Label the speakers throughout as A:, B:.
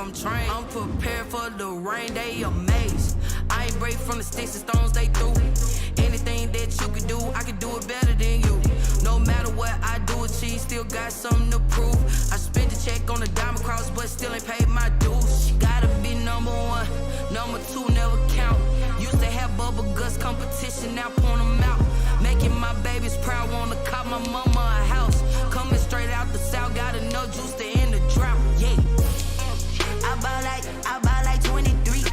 A: I'm trained. I'm prepared for the rain, they amazed. I ain't break from the sticks and stones they threw. Anything that you can do, I can do it better than you. No matter what I do, achieve, still got something to prove. I spent the check on the diamond cross, but still ain't paid my dues. She gotta be number one, number two never count. Used to have bubble guts competition, now point them out. Making my babies proud, wanna cop my mama a house. Coming straight out the south, got enough juice to end the drought. Yeah, I buy like 23.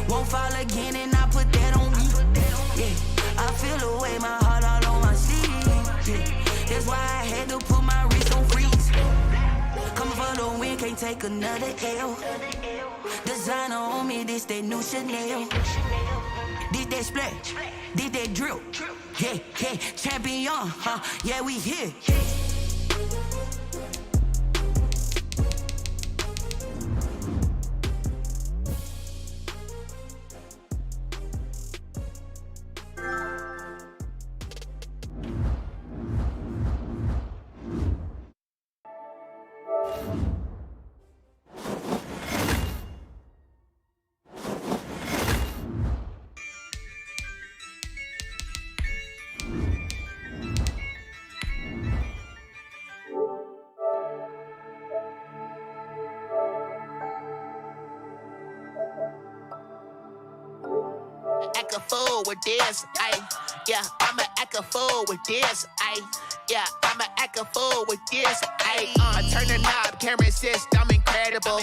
A: Won't fall again, and I put that on me. Yeah, I feel the way, my heart all on my sleeve. Yeah, that's why I had to put my wrist on freeze. Coming for the win, can't take another L. Designer on me, this that new Chanel. Did that splash, did that drill. Yeah, yeah, champion, huh? Yeah, we here.
B: Act a fool with this, ayy. Yeah, I'ma act a fool with this, ayy. Yeah, I'ma act a fool with this, ayy. Turn the knob, camera assist, I'm incredible.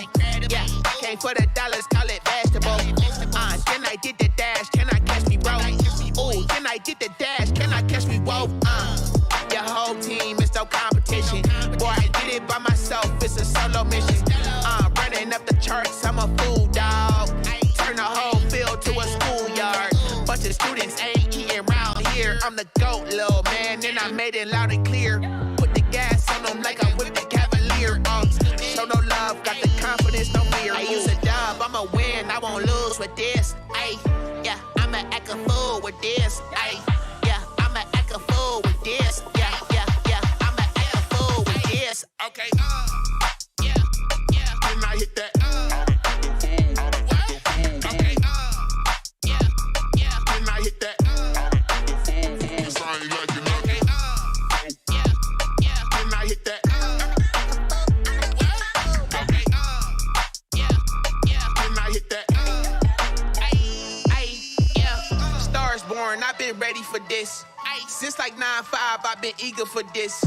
B: Yeah, came for the dollars, call it vegetable. Then I did the dash, can I catch me, bro? Ooh, then I did the dash, can I catch me, whoa? Your whole team is no competition. Boy, I did it by myself, it's a solo mission. Running up the charts, I'm a fool, dog. Turn the whole field to a schoolyard. Bunch of students ain't eating round here. I'm the GOAT, little man, and I made it loud and clear. Put the gas on them like I'm with the Cavalier. Show no love, got the confidence, no fear. I use a dub, I'ma win, I won't lose with this. Ay, yeah, I'ma act a fool with this. Ay, yeah, I'ma act a fool with this. Yeah, yeah, yeah, I'ma act a fool with this. Okay, yeah, yeah. When I hit that. I've been ready for this. Since like 9-5, I've been eager for this.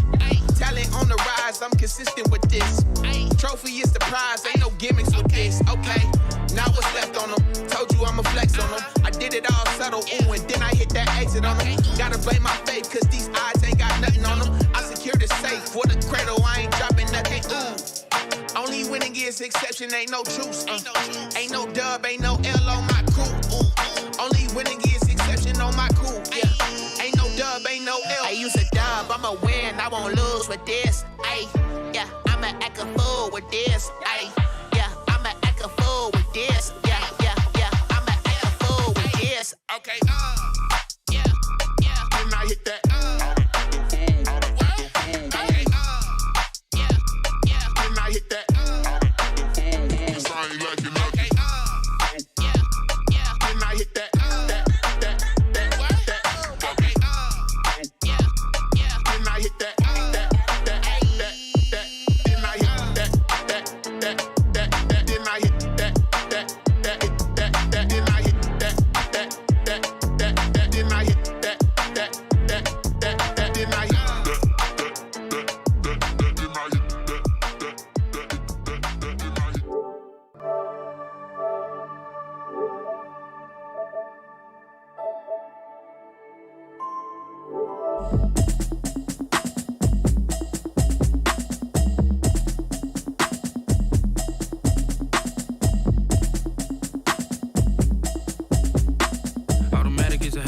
B: Talent on the rise, I'm consistent with this. Trophy is the prize, ain't no gimmicks with this. Okay, now what's left on them? Told you I'ma flex on them. I did it all subtle, ooh, and then I hit that exit on them. Gotta blame my faith, cause these odds ain't got nothing on them. I secured the safe with a cradle, I ain't dropping nothing, ooh. Only winning is exception, ain't no truce. Ain't no dub, ain't no L on my crew. Only winning is exception on my crew. Yeah, ain't no dub, ain't no L. I use a dub, I'ma win, I won't lose with this. Ay, yeah, I'ma act a fool with this. Ay, yeah, I'ma act a fool with this. Yeah, yeah, yeah, I'ma act a fool with this. Okay, yeah, yeah. When I hit that. Okay, yeah, yeah. When I hit that. I ain't like it. Okay, yeah, yeah. When I hit that.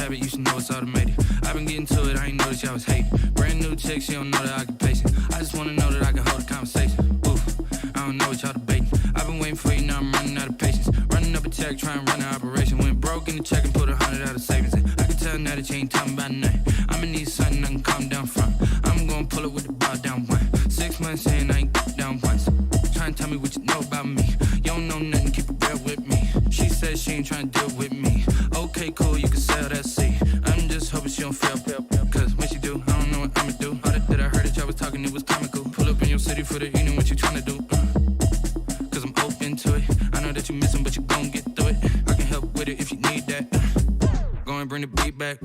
C: You should know it's automated. I've been getting to it, I ain't noticed y'all was hating. Brand new chick, she don't know the occupation. I just wanna know that I can hold a conversation. Oof, I don't know what y'all debating. I've been waiting for you, now I'm running out of patience. Running up a check, trying to run an operation. Went broke in the check and put 100 out of savings in. I can tell now that you ain't talking about nothing. I'ma need something I can calm down from. I'm gonna pull it with the bar down one. 6 months in, I ain't down once. Trying to tell me what you know about me. me. You don't know nothing, keep it real with me. She said she ain't tryna deal with me. Okay, cool, you can sell that seat. I'm just hoping she don't fail. Cause when she do, I don't know what I'ma do. All that I heard that y'all was talking, it was comical. Pull up in your city for the evening, what you tryna do? Cause I'm open to it. I know that you missing, but you gon' get through it. I can help with it if you need that. Go and bring the beat back.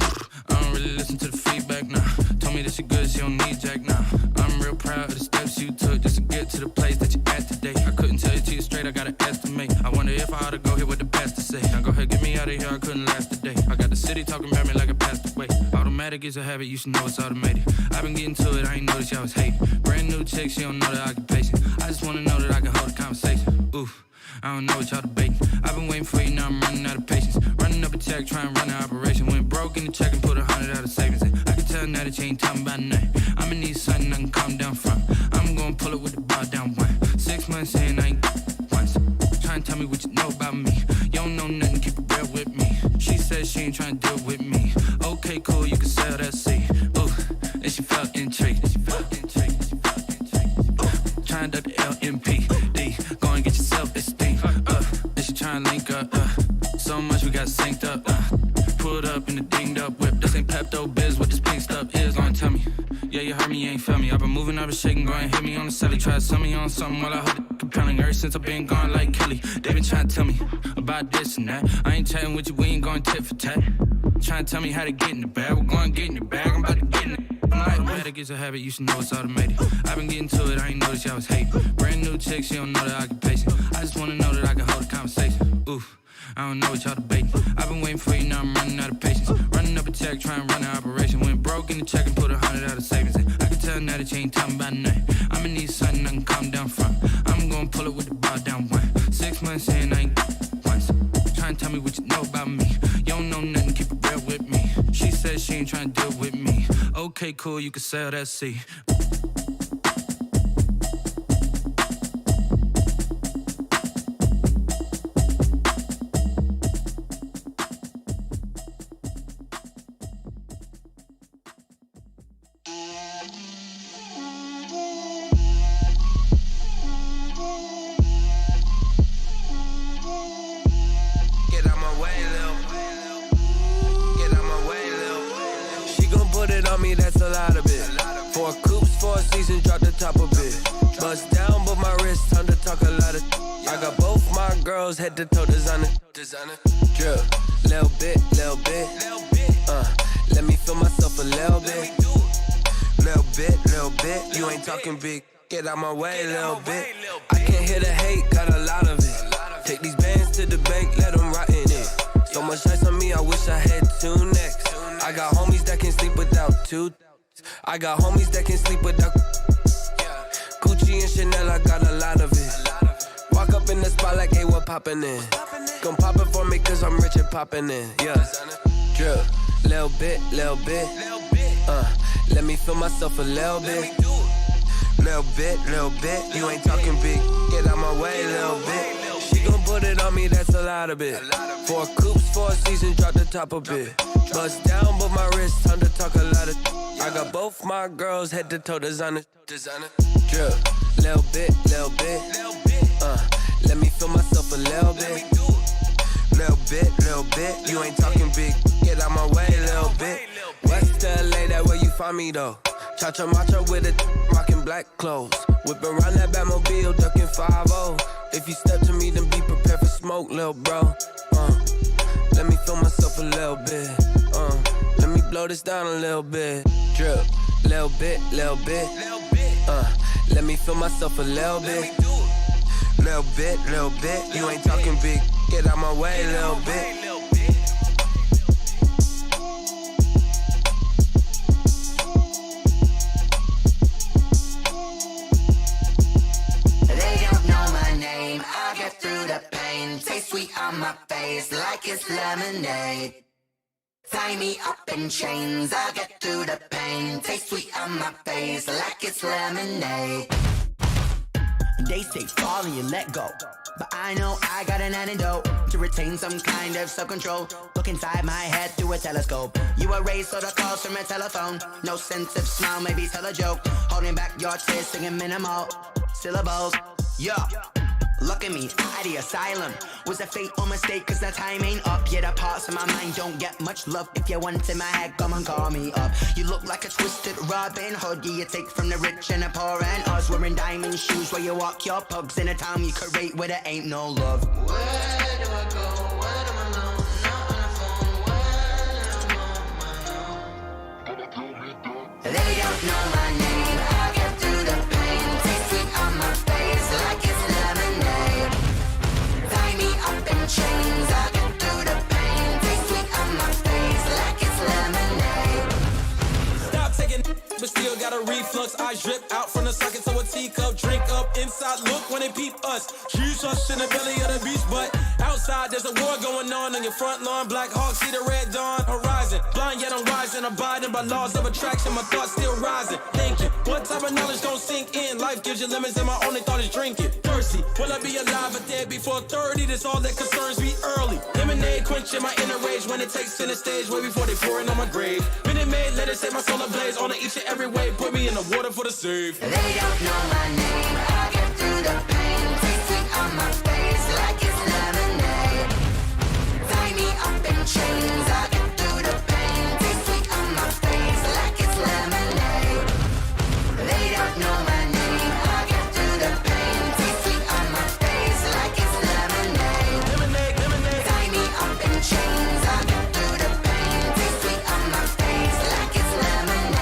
C: I don't really listen to the feedback, nah. Told me that she good, she don't need jack, nah. I'm real proud of the steps you took just to get to the place that you at today. I couldn't tell you to you straight, I gotta estimate. I wonder if I ought to go here with the pastor say. Now go ahead, get me out of here, I couldn't last a day. I got the city talking about me like I passed away. Automatic is a habit, you should know it's automated. I've been getting to it, I ain't noticed y'all was hating. Brand new chick, she don't know the occupation. I just wanna know that I can hold a conversation. Oof. I don't know what y'all debating. I've been waiting for you, now I'm running out of patience. Running up a check, trying to run an operation. Went broke in the check and put 100 out of savings in. I can tell now that you ain't talking about nothing. I'ma need something I can calm down from. I'm gonna pull it with the bar down one. 6 months in, I ain't once. Trying to tell me what you know about me. You don't know nothing, keep it real with me. She said she ain't trying to deal with me. Okay, cool, you can sell that seat. Ooh, and she felt intrigued. Trying to duck the LMPD. Go and get your self-esteem. And she trying to link up. So much we got synced up. Pulled up in the dinged up whip. This ain't Pepto-Biz, what this pink stuff is. Gonna tell me. Yeah, you heard me, you ain't felt me. I've been moving, I've been shaking, go and hit me on the celly. Try to sell me on something while I hold it compelling. Ever since I've been gone like Kelly. They been trying to tell me about this and that. I ain't chatting with you, we ain't going tit for tat. Trying to tell me how to get in the bag. We're going to get in the bag, I'm about to get in it. Automatic is a habit, you should know it's automated. I've been getting to it, I ain't noticed y'all was hating. Brand new chick, she don't know the occupation. I just wanna know that I can hold a conversation. Oof, I don't know what y'all debating. I've been waiting for you, now I'm running out of patience. Running up a check, trying to run an operation. Went broke in the check and put 100 out of savings in. I can tell now that you ain't talking about nothing. I'ma need something I can calm down from. I'm gonna pull it with the bar down one. 6 months in, I ain't once. Trying to tell me what you know about me. You don't know nothing, keep it real with me. She said she ain't trying to deal with me. Okay, cool, you can sell that seat.
D: That's a lot of it. 4 coops, 4 seasons, drop the top of it. Bust down, but my wrist, time to talk a lot of. I got both my girls, head to toe designer. Drip, little bit. Let me feel myself a little bit. Little bit. You ain't talking big. Get out my way, little bit. I can't hear the hate, got a lot of it. Take these bands to the bank, let them rot in it. So much ice on me, I wish I had 2 necks. I got homies that can sleep without 2. I got homies that can sleep without Gucci and Chanel, I got a lot of it. Walk up in the spot like, hey, what poppin' in? Gon' pop it for me cause I'm rich and poppin' in. Yeah, drip, little bit. Let me feel myself a little bit. Little bit. You ain't talking big, get out my way, little bit. She gon' put it on me, that's a lot of it. 4 coops, 4 seasons, drop the top of it. Bust down, but my wrist, time to talk a lot of. I got both my girls, head to toe designer. Drip, little bit. Let me feel myself a little bit. Little bit. You ain't talking big, get out my way, little bit. West LA, that where you find me though. Cha-cha matcha with it, rockin' black clothes. Whippin' around that Batmobile, duckin' 5-0. If you step to me, then be prepared for smoke, lil' bro. Let me feel myself a little bit. Let me blow this down a little bit. Drip, little bit. Let me feel myself a little bit. Little bit. You ain't talking big. Get out my way, little bit.
E: Taste sweet on my face like it's lemonade. Tie me up in chains, I'll get through the pain. Taste sweet on my face like it's lemonade. They say fall and you let go, but I know I got an antidote to retain some kind of self-control. Look inside my head through a telescope. You erase all the calls from a telephone. No sense of smile, maybe tell a joke. Holding back your tears, singing minimal syllables. Yeah. Look at me, out of the asylum. Was a fate or mistake, cause the time ain't up. Yeah, the parts of my mind don't get much love. If you want in my head, come and call me up. You look like a twisted Robin Hood. Yeah, you take from the rich and the poor and us. Wearing diamond shoes where you walk your pugs. In a town you create where there ain't no love. Where do I go? When I'm alone? Not on the phone. When I'm on my own. They don't know my name. I'll get through the pain. Taste sweet on my face like it's lemonade. Tie me up in chains. I'll get through the pain. Taste sweet on my face like it's lemonade.
F: Stop taking but still got a reflux. Eyes drip out from the socket to a teacup. Drink up inside, look when they peep us. Choose us in the belly of the beast, but outside there's a war going on your front lawn. Black Hawk, see the red dawn horizon. Blind yet I'm rising, abiding by laws of attraction. My thoughts still rising, thinking what type of knowledge don't sink in. Life gives you lemons and my only thought is drinking. Thirsty, will I be alive or dead before 30? That's all that concerns me early. Lemonade quenching my inner rage when it takes center stage way before they pour it on my grave. Minute Maid, let it set my soul ablaze on each and every way. Put me in the water for the save.
E: They don't know my name. I'll get through the pain. Taste sweet on my face like it's lemonade. Tie me up in chains. I'll get through the pain. Taste sweet on my face like it's lemonade. They don't know my name. I'll get through the pain. Taste sweet on my face like it's lemonade.
F: Lemonade, lemonade.
E: Tie me up in chains. I'll get through the pain. Taste sweet on my face like it's lemonade.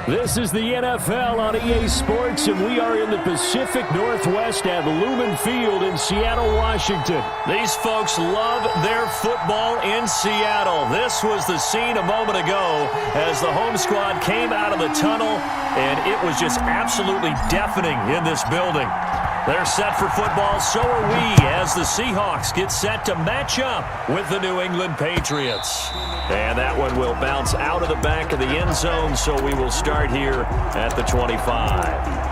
G: This is the NFL on EA Sports, and we are in the Pacific Northwest at Lumen Field in Seattle, Washington. These folks love their football in Seattle. This was the scene a moment ago as the home squad came out of the tunnel, and it was just absolutely deafening in this building. They're set for football, so are we, as the Seahawks get set to match up with the New England Patriots. And that one will bounce out of the back of the end zone, so we will start here at the 25.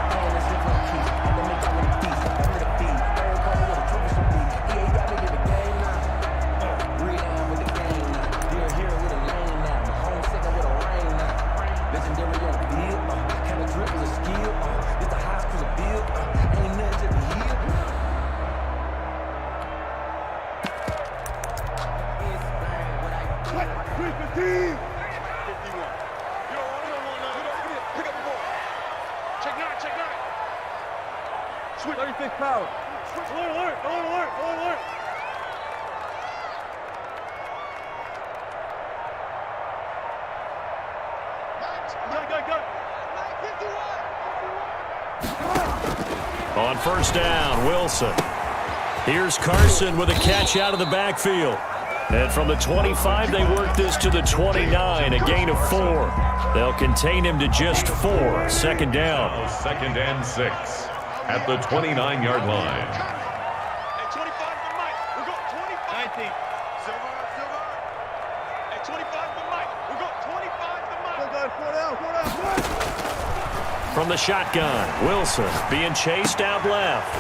G: On first down, Wilson. Here's Carson with a catch out of the backfield. And from the 25, they work this to the 29, a gain of 4. They'll contain him to just 4. Second down.
H: Second and 6 at the 29-yard line.
I: At 25 for Mike. We got 25. 19. Silver. At 25 for Mike. We got 25 for Mike. Four down.
G: From the shotgun, Wilson being chased out left.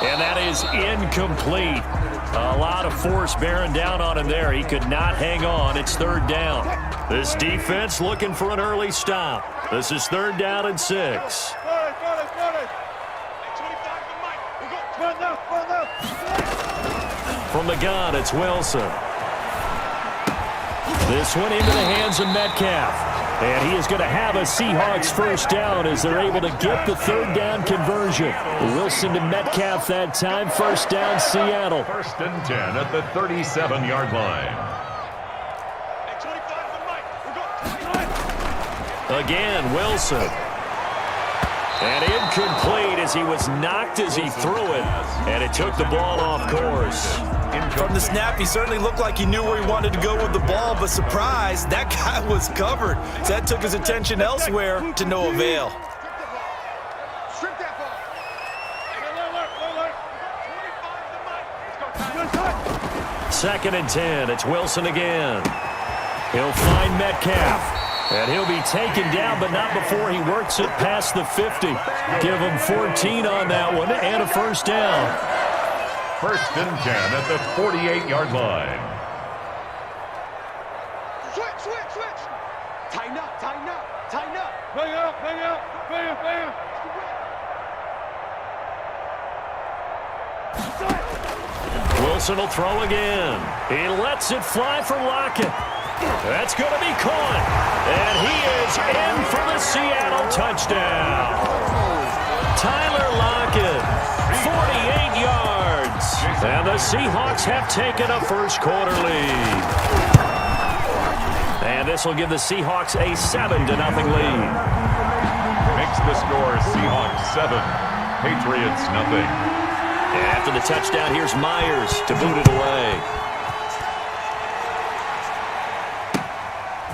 G: And that is incomplete. A lot of force bearing down on him there. He could not hang on. It's third down. This defense looking for an early stop. This is third down and 6. From the gun, it's Wilson. This one into the hands of Metcalf. And he is going to have a Seahawks first down as they're able to get the third down conversion. Wilson to Metcalf that time. First down, Seattle.
H: First and 10 at the 37-yard line.
G: Again, Wilson. And incomplete as he was knocked as he threw it. And it took the ball off course.
J: From the snap, he certainly looked like he knew where he wanted to go with the ball, but surprise, that guy was covered. So that took his attention elsewhere to no avail.
I: Strip that ball.
G: Second and 10. It's Wilson again. He'll find Metcalf. And he'll be taken down, but not before he works it past the 50. Give him 14 on that one and a first down.
H: First and 10 at the 48-yard line.
I: Switch. Tighten up. Bang out.
G: Wilson will throw again. He lets it fly for Lockett. That's going to be caught. And he is in for the Seattle touchdown. Tyler Lockett, 48 yards. And the Seahawks have taken a first-quarter lead. And this will give the Seahawks a 7-0 lead.
H: Makes the score Seahawks 7, Patriots nothing.
G: And after the touchdown, here's Myers to boot it away.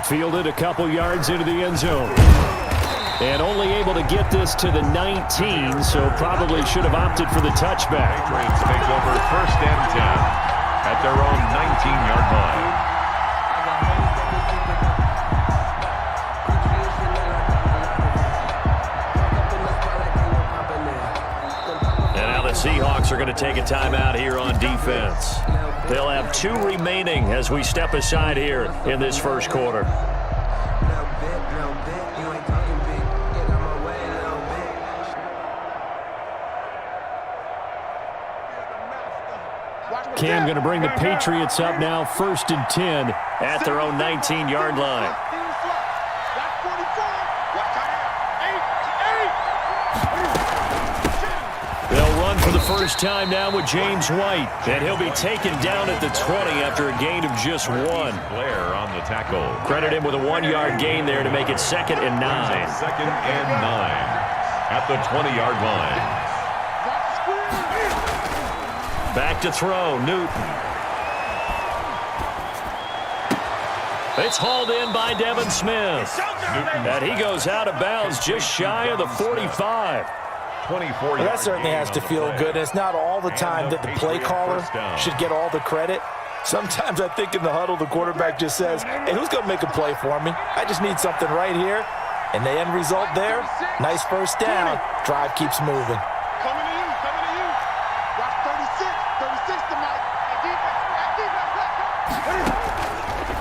G: Fielded a couple yards into the end zone. And only able to get this to the 19, so probably should have opted for the touchback.
H: Patriots take over first and 10 at their own 19-yard line.
G: And now the Seahawks are going to take a timeout here on defense. They'll have 2 remaining as we step aside here in this first quarter. Cam going to bring the Patriots up now, first and 10 at their own 19-yard line. They'll run for the first time now with James White, and he'll be taken down at the 20 after a gain of just 1.
H: Blair on the tackle.
G: Credit him with a 1-yard gain there to make it 2nd and 9.
H: Second and 9 at the 20-yard line.
G: Back to throw, Newton. It's hauled in by Devin Smith. And he goes out of bounds just shy of the 45.
H: 24
J: Well, that certainly has to feel good. And it's not all the time that the play caller should get all the credit. Sometimes I think in the huddle, the quarterback just says, hey, who's going to make a play for me? I just need something right here. And the end result there, nice first down. Drive keeps moving.
I: Coming to you. Watch 36 to Mike.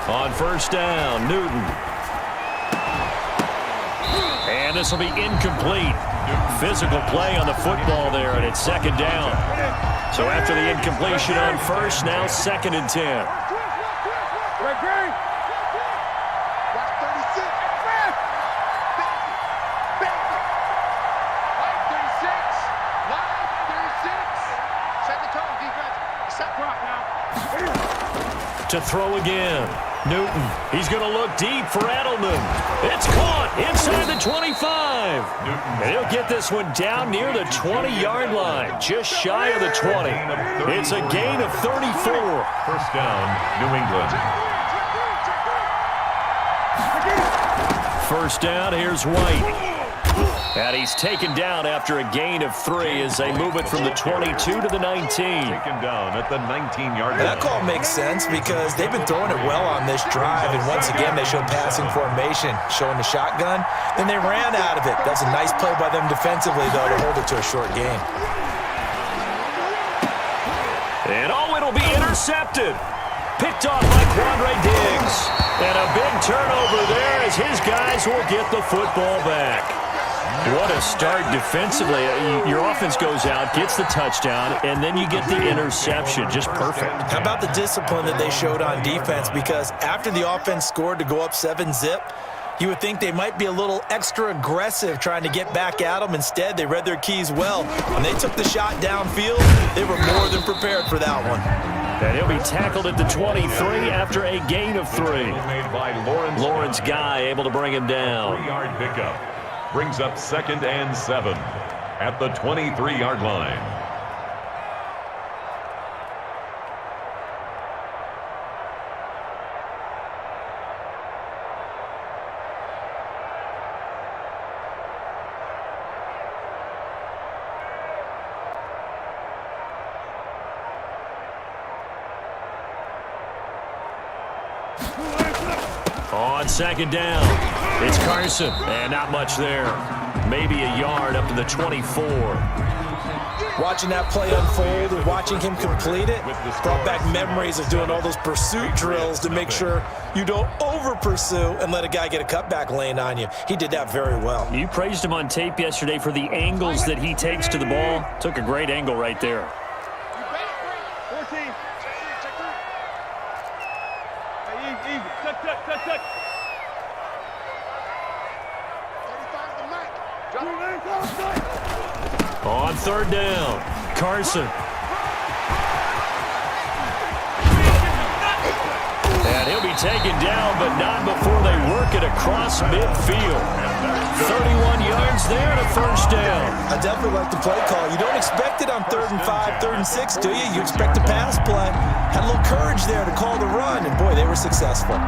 G: On first down, Newton. And this will be incomplete. Physical play on the football there, and it's 2nd down. So after the incompletion on first, now 2nd and 10. To throw again. Newton, he's going to look deep for Edelman. It's caught inside the 25. And he'll get this one down near the 20-yard line, just shy of the 20. It's a gain of 34.
H: First down, New England.
G: First down, here's White. And he's taken down after a gain of 3 as they move it from the 22 to the 19.
H: Taken down at the 19-yard line.
J: That call makes sense because they've been throwing it well on this drive, and once again they showed passing formation, showing the shotgun. Then they ran out of it. That's a nice play by them defensively, though, to hold it to a short gain.
G: And it'll be intercepted. Picked off by Quandre Diggs. And a big turnover there as his guys will get the football back. What a start defensively. Your offense goes out, gets the touchdown, and then you get the interception. Just perfect.
J: How about the discipline that they showed on defense? Because after the offense scored to go up 7-zip, you would think they might be a little extra aggressive trying to get back at them. Instead, they read their keys well. When they took the shot downfield, they were more than prepared for that one.
G: And he'll be tackled at the 23 after a gain of 3.
H: Made by
G: Lawrence Guy able to bring him down.
H: 3-yard pickup. brings up 2nd and 7 at the 23-yard line.
G: On 2nd down, it's Carson, and not much there. Maybe a yard up to the 24.
J: Watching that play unfold and watching him complete it brought back memories of doing all those pursuit drills to make sure you don't over-pursue and let a guy get a cutback lane on you. He did that very well.
G: You praised him on tape yesterday for the angles that he takes to the ball. Took a great angle right there.
I: 14. Hey, easy. Touch.
G: On 3rd down, Carson. And he'll be taken down, but not before they work it across midfield. 31 yards there and a 1st down.
J: I definitely like the play call. You don't expect it on 3rd and 5, 3rd and 6, do you? You expect a pass play. Had a little courage there to call the run, and boy, they were successful.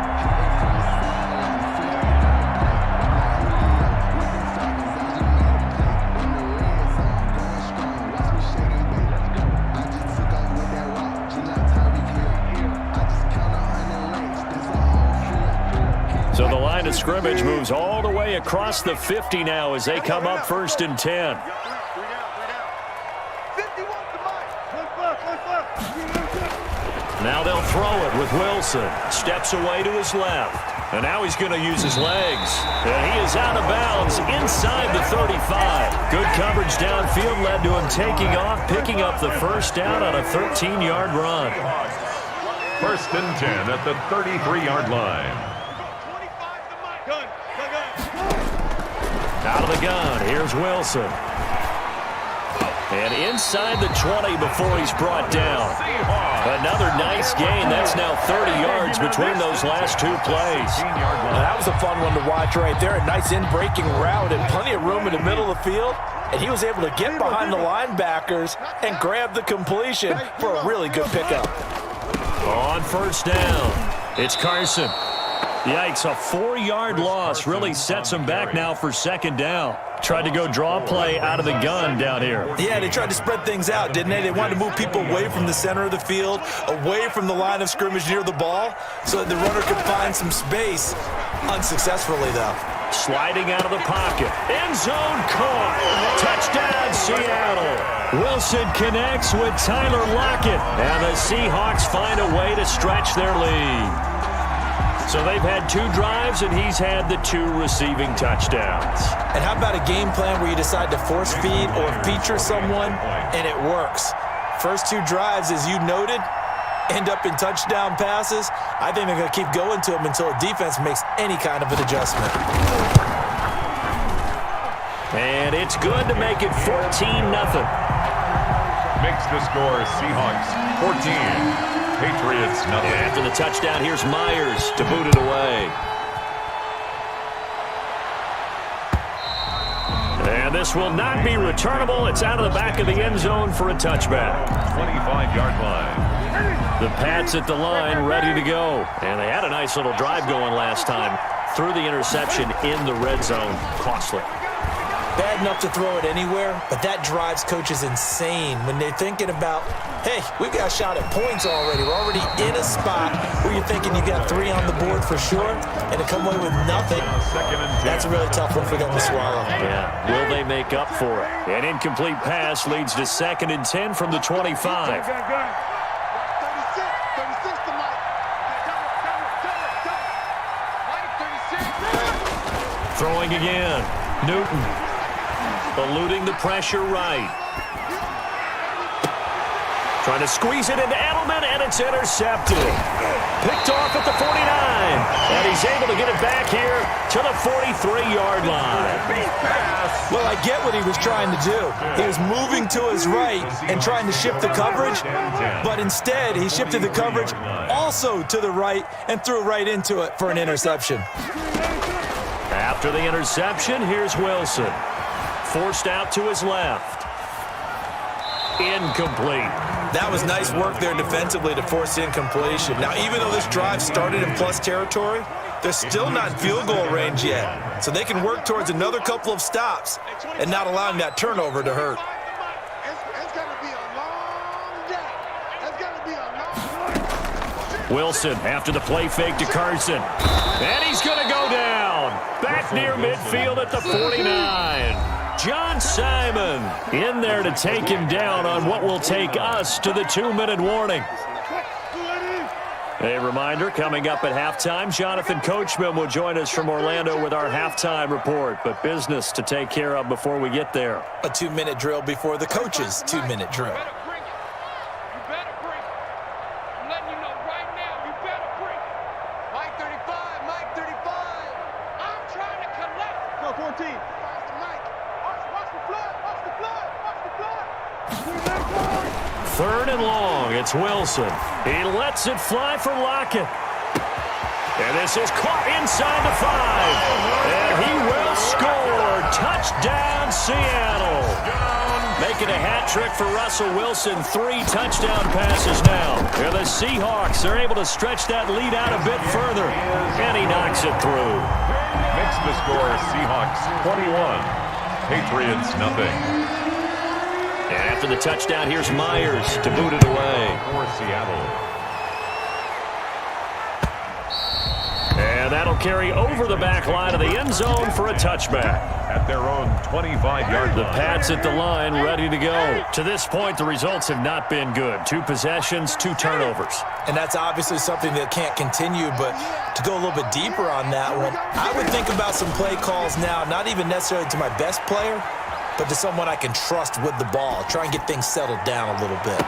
G: So the line of scrimmage moves all the way across the 50 now as they come up 1st and 10. Now they'll throw it with Wilson. Steps away to his left. And now he's going to use his legs. And he is out of bounds inside the 35. Good coverage downfield led to him taking off, picking up the 1st down on a 13-yard run.
H: 1st and 10 at the 33-yard line.
G: Out of the gun, here's Wilson. And inside the 20 before he's brought down. Another nice gain. That's now 30 yards between those last 2 plays.
J: Well, that was a fun one to watch right there. A nice in-breaking route and plenty of room in the middle of the field. And he was able to get behind the linebackers and grab the completion for a really good pickup.
G: On 1st down, it's Carson. Yikes, a 4-yard loss really sets him back now for 2nd down. Tried to go draw play out of the gun down here.
J: Yeah, they tried to spread things out, didn't they? They wanted to move people away from the center of the field, away from the line of scrimmage near the ball, so that the runner could find some space. Unsuccessfully, though.
G: Sliding out of the pocket. End zone caught. Touchdown, Seattle. Wilson connects with Tyler Lockett. And the Seahawks find a way to stretch their lead. So they've had 2 drives, and he's had the 2 receiving touchdowns.
J: And how about a game plan where you decide to force feed or feature someone, and it works? First 2 drives, as you noted, end up in touchdown passes. I think they're going to keep going to them until the defense makes any kind of an adjustment.
G: And it's good to make it 14-0.
H: Makes the score Seahawks 14. Patriots nothing.
G: After the touchdown, here's Myers to boot it away. And this will not be returnable. It's out of the back of the end zone for a touchback.
H: 25-yard line.
G: The Pats at the line ready to go. And they had a nice little drive going last time. Threw the interception in the red zone. Costly.
J: Bad enough to throw it anywhere, but that drives coaches insane when they're thinking about, hey, we've got a shot at points already. We're already in a spot where you're thinking you got 3 on the board for sure, and to come away with nothing, that's a really tough one for them to swallow.
G: Yeah, will they make up for it? An incomplete pass leads to 2nd and 10 from the 25. Throwing again, Newton. Eluding the pressure right. Trying to squeeze it into Edelman, and it's intercepted. Picked off at the 49. And he's able to get it back here to the 43-yard line.
J: Well, I get what he was trying to do. He was moving to his right and trying to shift the coverage, but instead he shifted the coverage also to the right and threw right into it for an interception.
G: At After the interception, here's Wilson. Forced out to his left. Incomplete.
J: That was nice work there defensively to force the incompletion. Now, even though this drive started in plus territory, they're still not in field goal range yet. So they can work towards another couple of stops and not allowing that turnover to hurt.
G: Wilson after the play fake to Carson. And he's going to go down. Back near midfield at the 49. John Simon in there to take him down on what will take us to the 2-minute warning. A reminder, coming up at halftime, Jonathan Coachman will join us from Orlando with our halftime report. But business to take care of before we get there.
J: A 2-minute drill before the coach's 2-minute drill.
G: Third and long, it's Wilson. He lets it fly for Lockett. And this is caught inside the 5. And he will score. Touchdown, Seattle. Making a hat trick for Russell Wilson. 3 touchdown passes now. And the Seahawks are able to stretch that lead out a bit further. And he knocks it through.
H: Makes the score Seahawks 21, Patriots nothing.
G: And after the touchdown, here's Myers to boot it away.
H: For Seattle.
G: And that'll carry over the back line of the end zone for a touchback.
H: At their own 25-yard line.
G: The Pats at the line, ready to go. To this point, the results have not been good. 2 possessions, 2 turnovers.
J: And that's obviously something that can't continue, but to go a little bit deeper on that one, I would think about some play calls now, not even necessarily to my best player, but to someone I can trust with the ball. Try and get things settled down a little bit.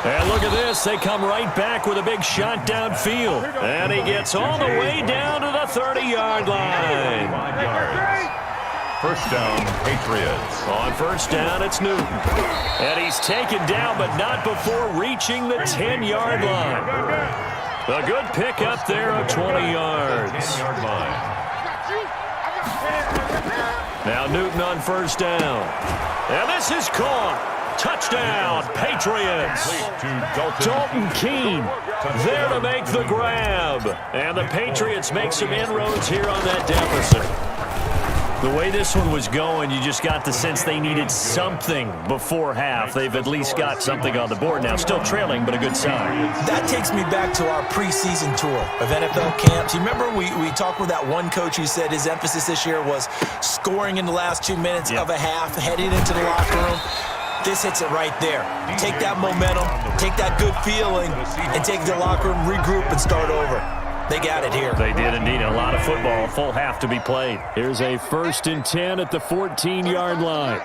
G: And look at this. They come right back with a big shot downfield. And he gets all the way down to the 30-yard line.
H: 5 yards. First down, Patriots.
G: On first down, it's Newton. And he's taken down, but not before reaching the 10-yard line. A good pickup there of 20 yards.
H: 10-yard line.
G: Now Newton on first down. And this is caught. Touchdown, Patriots. Dalton Keene there to make the grab. And the Patriots make some inroads here on that deficit. The way this one was going, you just got the sense they needed something before half. They've at least got something on the board now. Still trailing, but a good sign.
J: That takes me back to our preseason tour of NFL camps. You remember we talked with that one coach who said his emphasis this year was scoring in the last 2 minutes of a half, heading into the locker room. This hits it right there. Take that momentum, take that good feeling, and take the locker room, regroup, and start over. They got it here.
G: They did indeed. A lot of football, a full half to be played. Here's a 1st and 10 at the 14-yard line.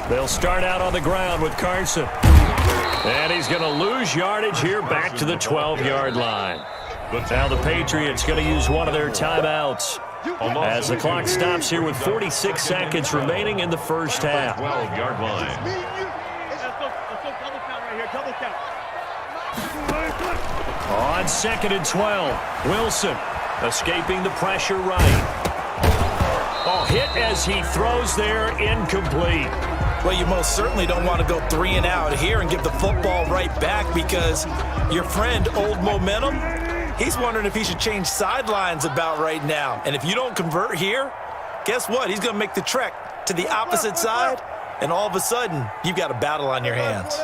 G: They'll start out on the ground with Carson. And he's going to lose yardage here back to the 12-yard line. Now the Patriots going to use one of their timeouts as the clock stops here with 46 seconds remaining in the first half.
H: 12-yard line.
G: On 2nd and 12, Wilson escaping the pressure right. Oh, hit as he throws there, incomplete.
J: Well, you most certainly don't want to go 3 and out here and give the football right back because your friend, Old Momentum, he's wondering if he should change sidelines about right now. And if you don't convert here, guess what? He's going to make the trek to the opposite side, and all of a sudden, you've got a battle on your hands.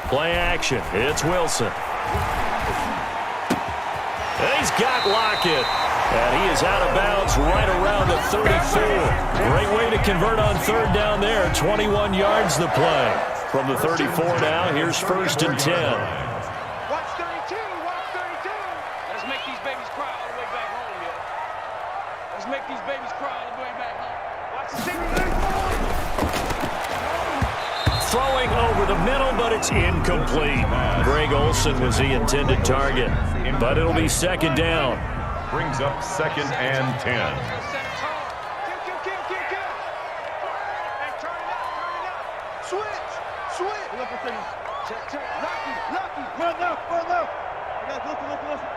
G: Play action. It's Wilson. And he's got Lockett. And he is out of bounds right around the 34. Great way to convert on 3rd down there. 21 yards the play. From the 34 now, here's 1st and 10.
I: Watch 32, watch 32. Let's make these babies cry all the way back home, yo. Let's make these babies cry all the way back home. Watch the secret.
G: Throwing over the middle, but it's incomplete. Greg Olsen was the intended target, but it'll be second down.
H: Brings up 2nd and 10.
I: Switch. Look at things. Check. Lucky. Run left. I got listen.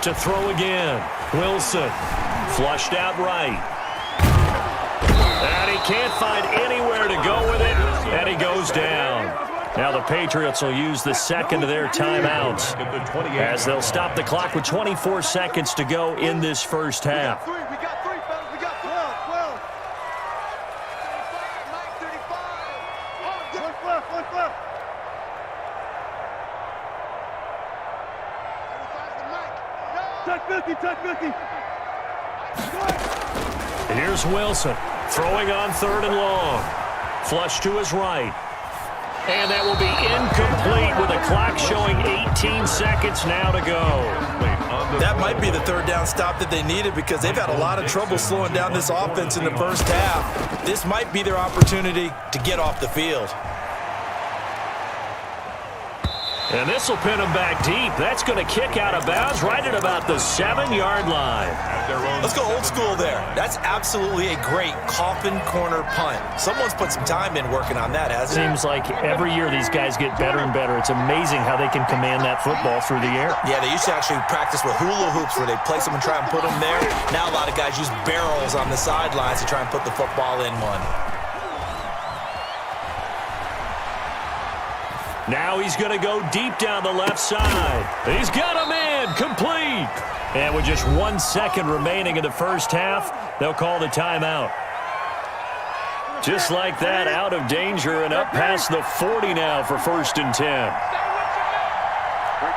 G: To throw again. Wilson. Flushed out right. And he can't find anywhere to go with it, and he goes down. Now the Patriots will use the second of their timeouts as they'll stop the clock with 24 seconds to go in this first half.
I: We got 3, fellas. We got 12. 35. Mike, 35. One left. Touch 50.
G: Here's Wilson throwing on 3rd and long. Flush to his right. And that will be incomplete with the clock showing 18 seconds now to go.
J: That might be the 3rd down stop that they needed because they've had a lot of trouble slowing down this offense in the first half. This might be their opportunity to get off the field.
G: And this will pin him back deep. That's going to kick out of bounds right at about the 7-yard line.
J: Let's go old school there. That's absolutely a great coffin corner punt. Someone's put some time in working on that, hasn't it?
G: Seems like every year these guys get better and better. It's amazing how they can command that football through the air.
J: Yeah, they used to actually practice with hula hoops where they place them and try and put them there. Now a lot of guys use barrels on the sidelines to try and put the football in one.
G: Now he's going to go deep down the left side. He's got him in, complete. And with just 1 second remaining in the first half, they'll call the timeout. Just like that, out of danger and up past the 40 now for 1st and 10.
I: Right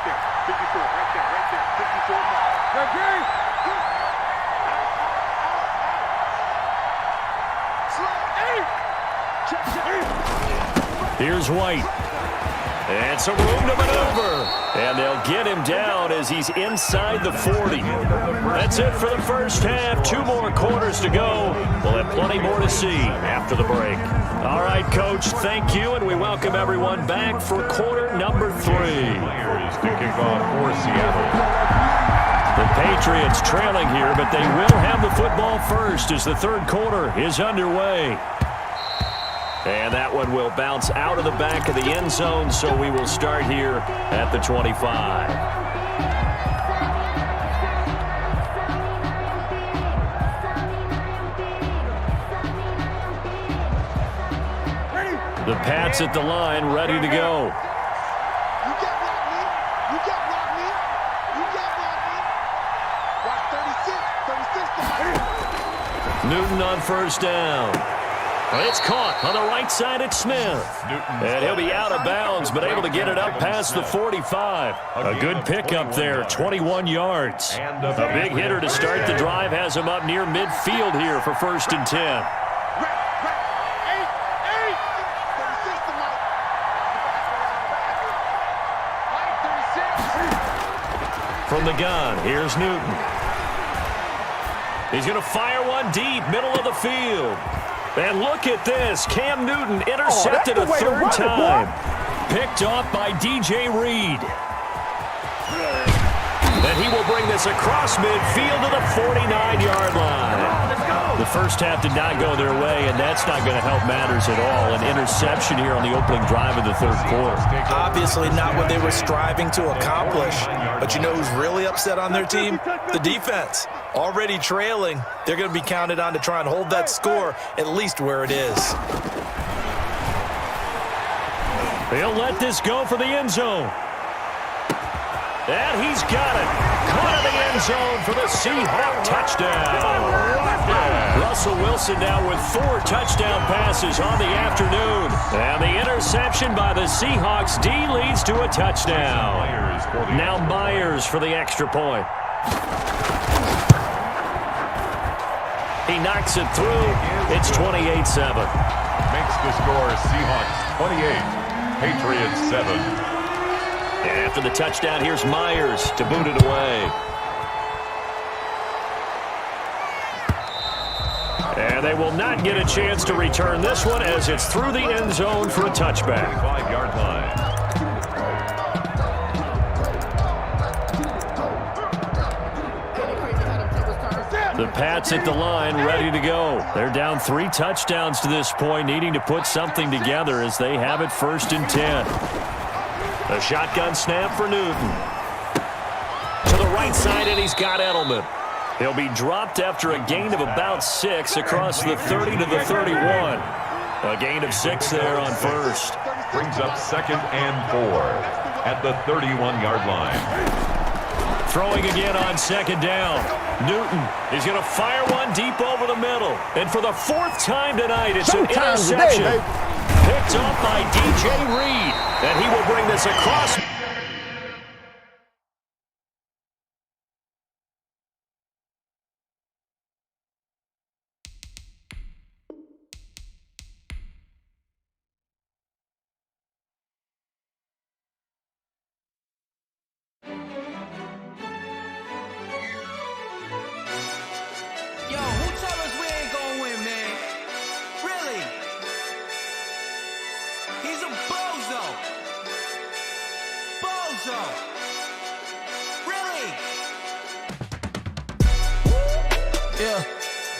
I: there. 54. Right there.
G: Here's White. And some room to maneuver. And they'll get him down as he's inside the 40. That's it for the first half. 2 more quarters to go. We'll have plenty more to see after the break. All right, Coach, thank you, and we welcome everyone back for quarter number 3.
H: Players to kick off for Seattle.
G: The Patriots trailing here, but they will have the football first as the 3rd quarter is underway. And that one will bounce out of the back of the end zone, so we will start here at the 25. The Pats at the line, ready to go. Newton on 1st down. It's caught on the right side at Smith. And he'll be out of bounds, but able to get it up past the 45. A good pickup there, 21 yards. A big hitter to start the drive has him up near midfield here for 1st and 10. From the gun, here's Newton. He's going to fire one deep, middle of the field. And look at this. Cam Newton intercepted a 3rd time. Picked off by DJ Reed. And he will bring this across midfield to the 49-yard line. The first half did not go their way, and that's not going to help matters at all. An interception here on the opening drive of the 3rd quarter.
J: Obviously not what they were striving to accomplish. But you know who's really upset on their team? The defense. Already trailing, they're going to be counted on to try and hold that score at least where it is.
G: He'll let this go for the end zone. And he's got it. Caught in the end zone for the Seahawk touchdown. Russell Wilson now with 4 touchdown passes on the afternoon. And the interception by the Seahawks D leads to a touchdown. Now Myers for the extra point. He knocks it through. It's 28-7.
H: Makes the score Seahawks 28, Patriots 7.
G: And after the touchdown, here's Myers to boot it away. And they will not get a chance to return this one as it's through the end zone for a touchback.
H: 5-yard line.
G: The Pats at the line, ready to go. They're down 3 touchdowns to this point, needing to put something together as they have it 1st and 10. A shotgun snap for Newton. To the right side, and he's got Edelman. He'll be dropped after a gain of about 6 across the 30 to the 31. A gain of 6 there on 1st.
H: Brings up 2nd and 4 at the 31-yard line.
G: Throwing again on 2nd down. Newton is going to fire one deep over the middle. And for the 4th time tonight, it's an interception. Picked up by DJ Reed. And he will bring this across.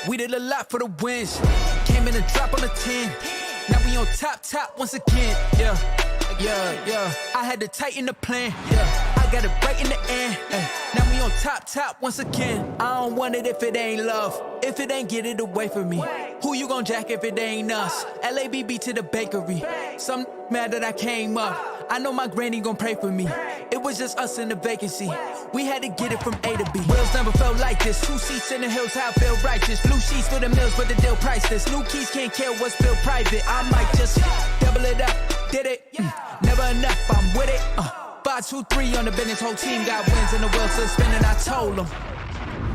A: We did a lot for the wins. Came in and drop on the 10. Now we on top once again. Yeah. I had to tighten the plan. Yeah. I got it right in the end. Now we on top once again. I don't want it if it ain't love. If it ain't, get it away from me. Who you gon' jack if it ain't us? LABB to the bakery. Some mad that I came up. I know my granny gon' pray for me. It was just us in the vacancy. We had to get it from A to B. Wheels never felt like this. 2 seats in the hills, how I feel righteous. Blue sheets for the mills, but the deal priceless. New keys can't care what's still private. I might just double it up. Did it? Never enough, I'm with it. 5, 2, 3 on the business. Whole team got wins and the wheels still spinning. I told them.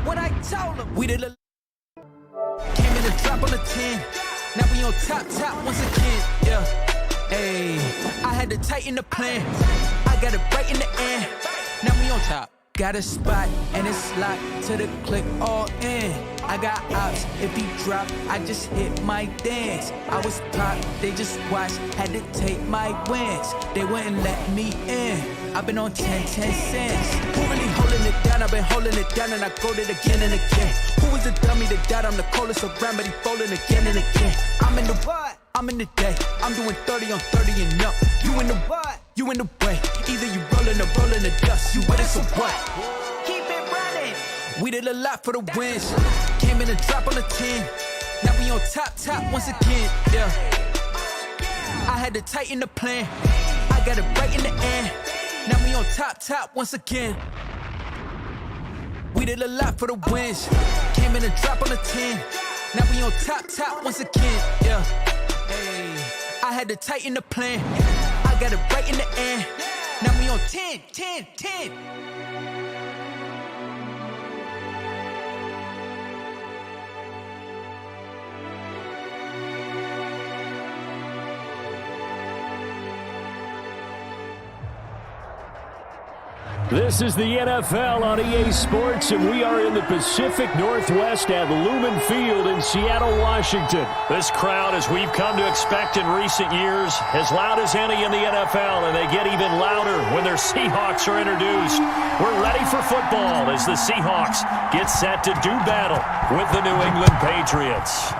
A: What I told them. We did a came in and drop on the 10. Now we on top once again. Yeah. Hey, I had to tighten the plan. I got it right in the end. Now we on top. Got a spot and it's locked to the click all in. I got ops, if he drop, I just hit my dance. I was top, they just watched, had to take my wins. They wouldn't let me in. I've been on 10 cents. Who really holding it down? I've been holding it down and I go it again and again. Who was the dummy that died? I'm the coldest around, but he folding again and again. I'm in the what? I'm in the day. I'm doing 30 on 30 and up. You in the what? You in the way. Either you rolling or rolling the dust. You with it, so what? Keep it running. We did a lot for the wins. Came in and drop on the 10. Now we on top once again. Yeah. I had to tighten the plan. I got it right in the end. Now we on top once again. We did a lot for the wins. Came in and drop on the 10. Now we on top once again. Yeah. Hey, I had to tighten the plan. I got it right in the end. Now we on 10.
G: This is the NFL on EA Sports, and we are in the Pacific Northwest at Lumen Field in Seattle, Washington. This crowd, as we've come to expect in recent years, as loud as any in the NFL, and they get even louder when their Seahawks are introduced. We're ready for football as the Seahawks get set to do battle with the New England Patriots.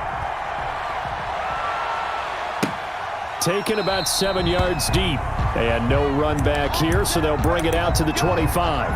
G: Taken about 7 yards deep. And no run back here, so they'll bring it out to the 25.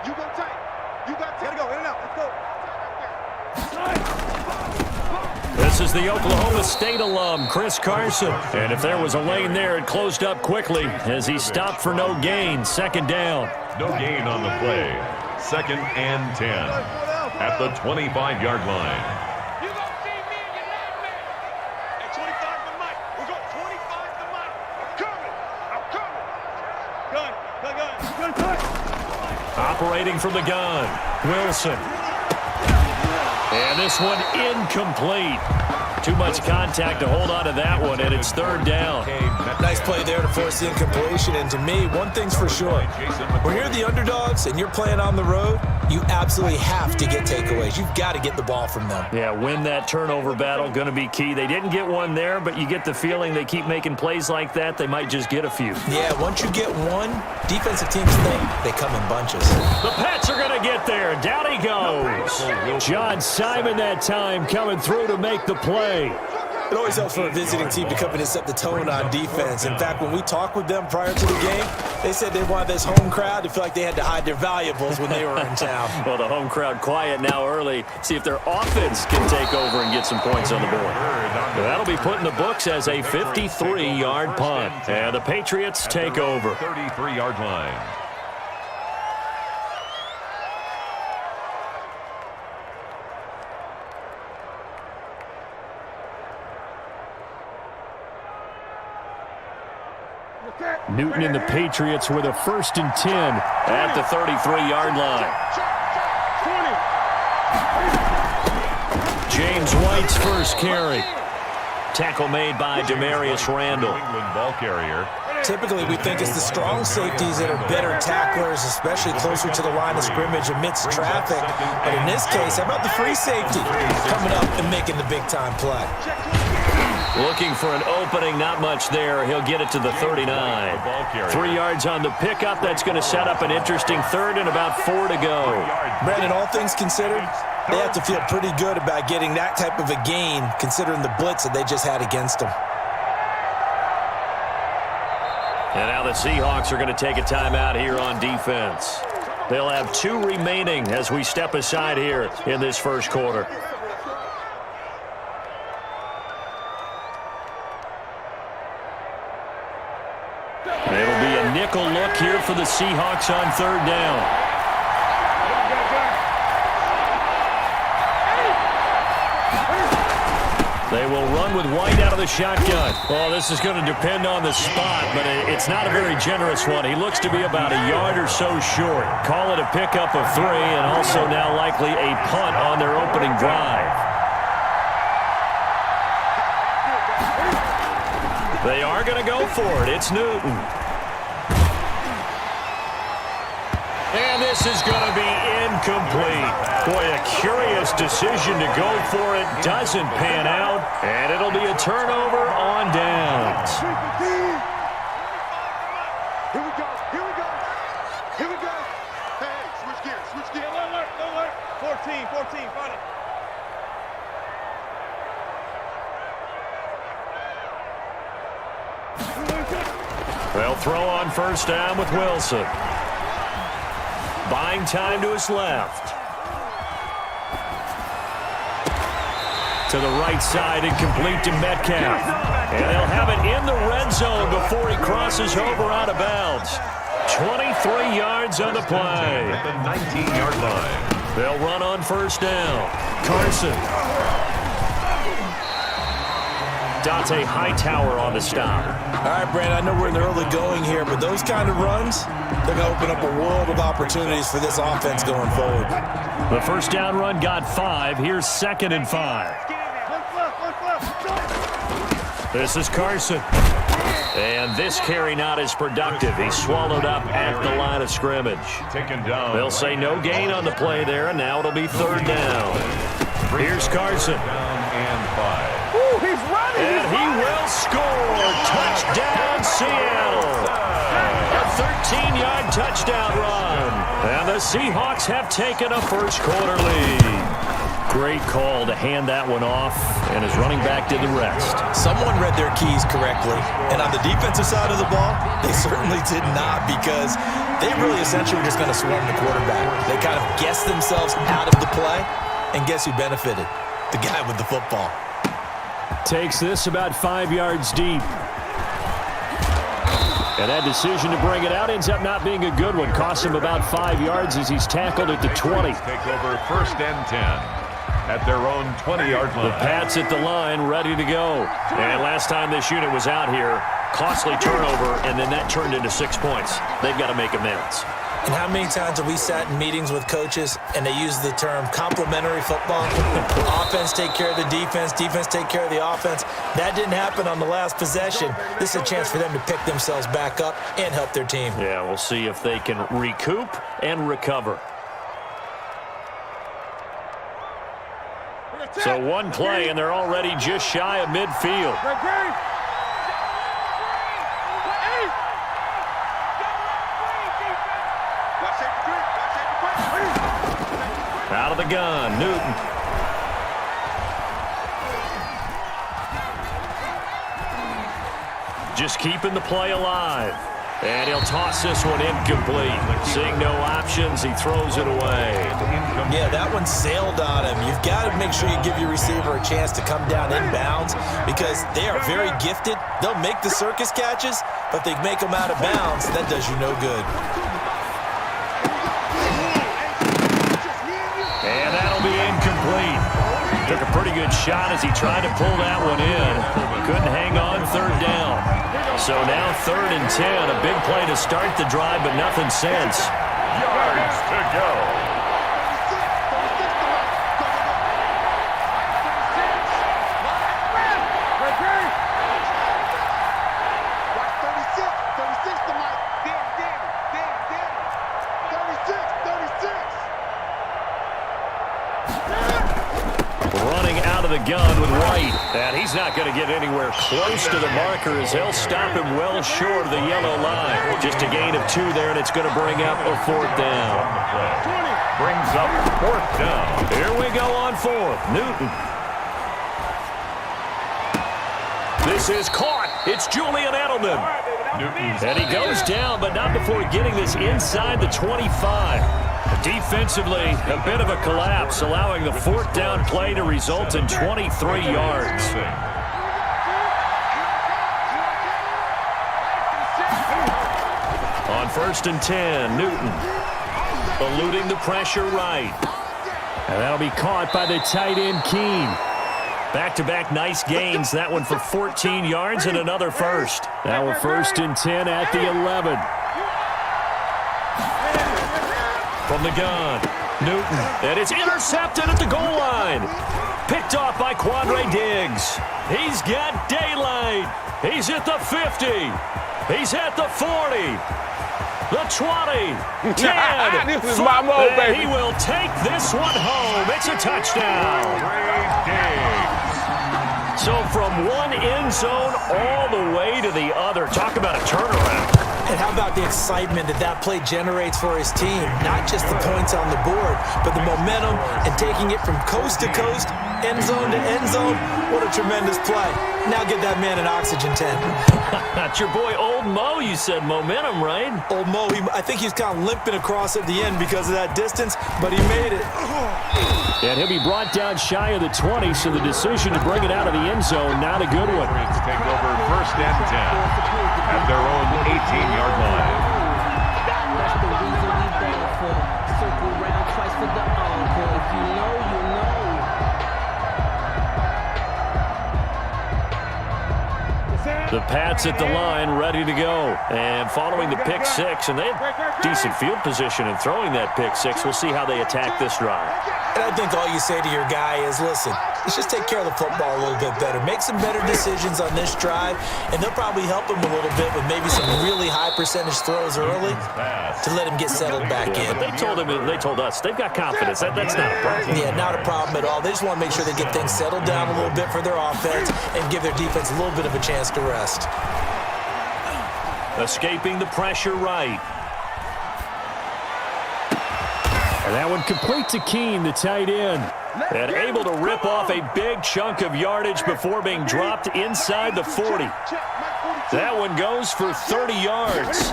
I: You go tight. You got to go in and out. Let's go.
G: This is the Oklahoma State alum, Chris Carson. And if there was a lane there, it closed up quickly as he stopped for no gain. Second down.
H: No gain on the play. 2nd and 10 at the 25-yard line.
I: You go see me and your nightmare. At 25 to Mike. We'll go 25 to Mike. I'm coming. Gun.
G: Operating from the gun, Wilson. And this one incomplete. Too much contact to hold on to that one, and it's 3rd down.
J: Nice play there to force the incompletion. And to me, one thing's for sure. When you're the underdogs and you're playing on the road, you absolutely have to get takeaways. You've got to get the ball from them.
G: Yeah, win that turnover battle, going to be key. They didn't get one there, but you get the feeling they keep making plays like that, they might just get a few.
J: Yeah, once you get one, defensive teams think they come in bunches.
G: The Pats are going to get there. Down he goes. John Simon that time coming through to make the play.
J: It always helps for a visiting team to come in and set the tone on defense. In fact, when we talked with them prior to the game, they said they wanted this home crowd to feel like they had to hide their valuables when they were in town.
G: Well, the home crowd quiet now early. See if their offense can take over and get some points on the board. That'll be put in the books as a 53-yard punt. And the Patriots take over.
H: 33-yard line.
G: Newton and the Patriots with a 1st and 10 at the 33-yard line.
I: 20.
G: James White's first carry. Tackle made by Demarius Randall.
H: England ball carrier.
J: Typically, we think it's the strong safeties that are better tacklers, especially closer to the line of scrimmage amidst traffic. But in this case, how about the free safety coming up and making the big-time play?
G: Looking for an opening, not much there. He'll get it to the 39. 3 yards on the pickup. That's going to set up an interesting 3rd and about 4 to go.
J: Brandon, all things considered, they have to feel pretty good about getting that type of a gain, considering the blitz that they just had against them.
G: And now the Seahawks are going to take a timeout here on defense. They'll have 2 remaining as we step aside here in this first quarter. It'll be a nickel look here for the Seahawks on 3rd down. They will run with White out of the shotgun. Oh, this is going to depend on the spot, but it's not a very generous one. He looks to be about a yard or so short. Call it a pickup of 3, and also now likely a punt on their opening drive. They are going to go for it. It's Newton. And this is going to be incomplete. Boy, a curious decision to go for it. Doesn't pan out. And it'll be a turnover on downs.
I: Here we go. Hey, switch gears. Alert. 14, find it.
G: They'll throw on 1st down with Wilson. Buying time to his left. To the right side and complete to Metcalf. And they'll have it in the red zone before he crosses over out of bounds. 23 yards on the play.
H: At the 19-yard line.
G: They'll run on 1st down. Carson. Dante Hightower on the stop.
J: All right, Brandon, I know we're in the early going here, but those kind of runs, they're going to open up a world of opportunities for this offense going forward.
G: The 1st down run got 5. Here's 2nd and 5. This is Carson. And this carry not as productive. He's swallowed up at the line of scrimmage.
H: Taken down.
G: They'll say no gain on the play there, and now it'll be 3rd down. Here's Carson.
H: And 5.
I: Ooh, he's running.
G: And he will score. Touchdown, Seattle. A 13-yard touchdown run. And the Seahawks have taken a first quarter lead. Great call to hand that one off, and his running back did the rest.
J: Someone read their keys correctly, and on the defensive side of the ball, they certainly did not, because they really essentially were just going to swarm the quarterback. They kind of guessed themselves out of the play, and guess who benefited? The guy with the football.
G: Takes this about 5 yards deep. And that decision to bring it out ends up not being a good one. Costs him about 5 yards as he's tackled at the 20.
H: Take over 1st and 10 at their own 20-yard line.
G: The Pats at the line, ready to go. And last time this unit was out here, costly turnover, and then that turned into 6 points. They've got to make amends.
J: And how many times have we sat in meetings with coaches and they use the term complementary football? Offense take care of the defense, defense take care of the offense. That didn't happen on the last possession. This is a chance for them to pick themselves back up and help their team.
G: Yeah, we'll see if they can recoup and recover. So one play, and they're already just shy of midfield. Out of the gun, Newton. Just keeping the play alive. And he'll toss this one incomplete. Seeing no options, he throws it away.
J: Yeah, that one sailed on him. You've got to make sure you give your receiver a chance to come down inbounds, because they are very gifted. They'll make the circus catches, but they make them out of bounds. That does you no good.
G: And that'll be incomplete. Took a pretty good shot as he tried to pull that one in. Couldn't hang on 3rd down. So now 3rd and 10. A big play to start the drive, but nothing since.
H: Yards to go.
G: Gun with White, and he's not going to get anywhere close to the marker as they'll stop him well short of the yellow line. Just a gain of 2 there, and it's going to bring up a 4th down.
H: Brings up 4th down.
G: Here we go on 4th. Newton. This is caught. It's Julian Edelman. And he goes down, but not before getting this inside the 25. Defensively, a bit of a collapse, allowing the 4th down play to result in 23 yards. On 1st and 10, Newton eluding the pressure right. And that'll be caught by the tight end, Keene. Back-to-back nice gains. That one for 14 yards and another first. Now we're 1st and 10 at the 11. From the gun, Newton, and it's intercepted at the goal line. Picked off by Quandre Diggs. He's got daylight. He's at the 50. He's at the 40. The 20. 10.
K: This is my mode, baby.
G: He will take this one home. It's a touchdown. So from one end zone all the way to the other. Talk about a turnaround.
J: And how about the excitement that play generates for his team? Not just the points on the board, but the momentum and taking it from coast to coast, end zone to end zone. What a tremendous play. Now get that man an oxygen tent.
G: That's your boy Old Mo. You said momentum, right?
J: Old Mo, I think he's kind of limping across at the end because of that distance, but he made it.
G: And he'll be brought down shy of the 20, so the decision to bring it out of the end zone, not a good one.
H: Take over 1st and 10 at their own 18-yard line.
L: That's the reason we bang for. Circle round twice for the encore. If you know, you know.
G: The Pats at the line, ready to go. And following the pick 6, and they have decent field position in throwing that pick 6. We'll see how they attack this drive.
J: And I think all you say to your guy is, listen, let's just take care of the football a little bit better. Make some better decisions on this drive, and they'll probably help him a little bit with maybe some really high percentage throws early to let him get settled back in.
G: But they told us they've got confidence. That's not a problem.
J: Yeah, not a problem at all. They just want to make sure they get things settled down a little bit for their offense and give their defense a little bit of a chance to rest.
G: Escaping the pressure right. And that one complete to Keene, the tight end. And able to rip off a big chunk of yardage before being dropped inside the 40. That one goes for 30 yards.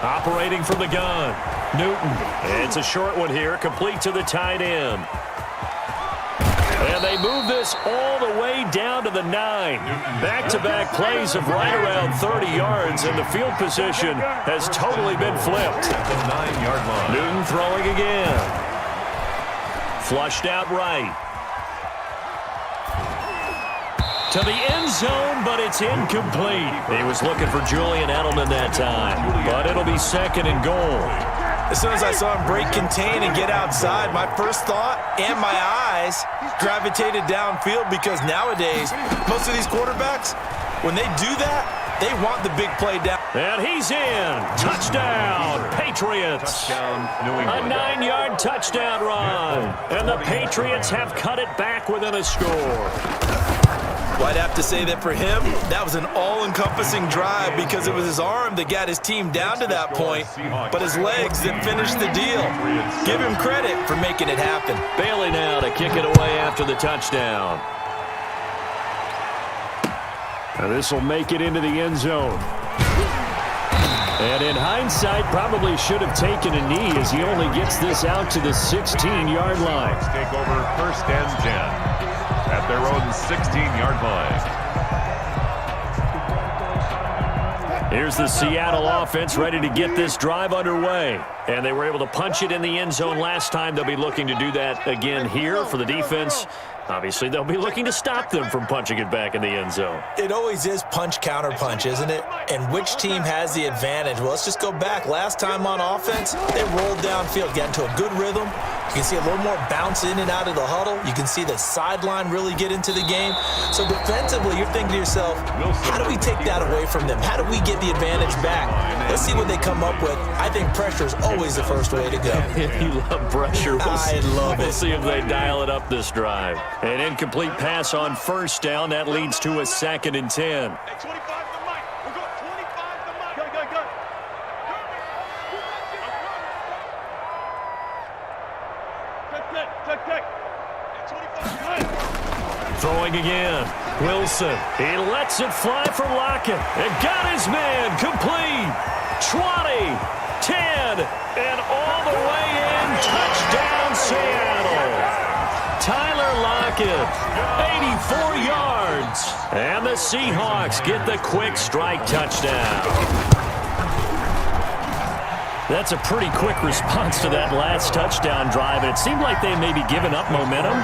G: Operating from the gun, Newton. It's a short one here, complete to the tight end. And they move this all the way down to the 9. Back-to-back plays of right around 30 yards, and the field position has totally been flipped.
H: At the 9-yard line.
G: Newton throwing again. Flushed out right. To the end zone, but it's incomplete. He was looking for Julian Edelman that time, but it'll be 2nd and goal.
J: As soon as I saw him break contain and get outside, my first thought and my eyes gravitated downfield, because nowadays, most of these quarterbacks, when they do that, they want the big play down.
G: And he's in. Touchdown, Patriots.
H: Touchdown, New England.
G: A 9-yard touchdown run. And the Patriots have cut it back within a score.
J: Well, I'd have to say that for him, that was an all-encompassing drive, because it was his arm that got his team down to that point, but his legs that finished the deal. Give him credit for making it happen.
G: Bailey now to kick it away after the touchdown. And this will make it into the end zone. And in hindsight, probably should have taken a knee, as he only gets this out to the 16-yard line.
H: Take over 1st and 10. At their own 16-yard line.
G: Here's the Seattle offense ready to get this drive underway. And they were able to punch it in the end zone last time. They'll be looking to do that again here for the defense. Obviously, they'll be looking to stop them from punching it back in the end zone.
J: It always is punch-counter-punch, isn't it? And which team has the advantage? Well, let's just go back. Last time on offense, they rolled downfield, got into a good rhythm. You can see a little more bounce in and out of the huddle. You can see the sideline really get into the game. So defensively, you're thinking to yourself, how do we take that away from them? How do we get the advantage back? Let's see what they come up with. I think pressure is always the first way to go.
G: You love pressure.
J: I love it.
G: We'll see if they dial it up this drive. An incomplete pass on 1st down. That leads to a 2nd and 10.
I: Hey, 25 to Mike. We've got 25 to Mike. Go, go, go. Check. Hey, 25 to Mike.
G: Throwing again. Wilson. He lets it fly for Lockett. And got his man complete. 20, 10, and all the way in. Touchdown, Seattle. Tyler Lockett, 84 yards. And the Seahawks get the quick strike touchdown. That's a pretty quick response to that last touchdown drive. And it seemed like they may be giving up momentum.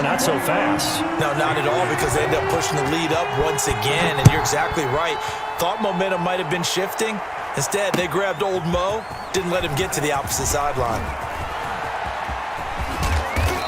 G: Not so fast.
J: No, not at all, because they end up pushing the lead up once again. And you're exactly right. Thought momentum might have been shifting. Instead, they grabbed old Mo, didn't let him get to the opposite sideline.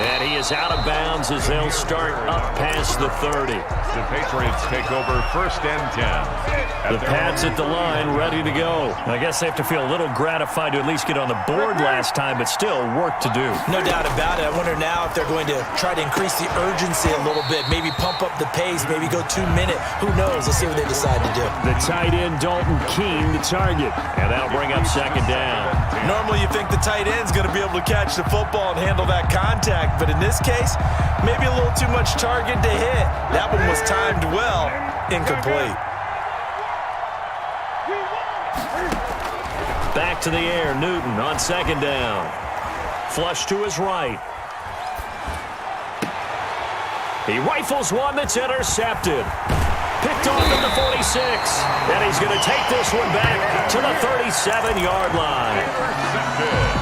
G: And he is out of bounds as they'll start up past the 30.
H: The Patriots take over 1st and 10.
G: The Pats at the line, ready to go. I guess they have to feel a little gratified to at least get on the board last time, but still work to do.
J: No doubt about it. I wonder now if they're going to try to increase the urgency a little bit, maybe pump up the pace, maybe go 2-minute. Who knows? Let's see what they decide to do.
G: The tight end, Dalton Keene, the target. And that'll bring up 2nd down.
J: Normally you think the tight end's going to be able to catch the football and handle that contact, but in this case, maybe a little too much target to hit. That one was timed well, incomplete.
G: Back to the air, Newton on 2nd down. Flush to his right. He rifles one that's intercepted. Picked off at the 46. And he's going to take this one back to the 37-yard line.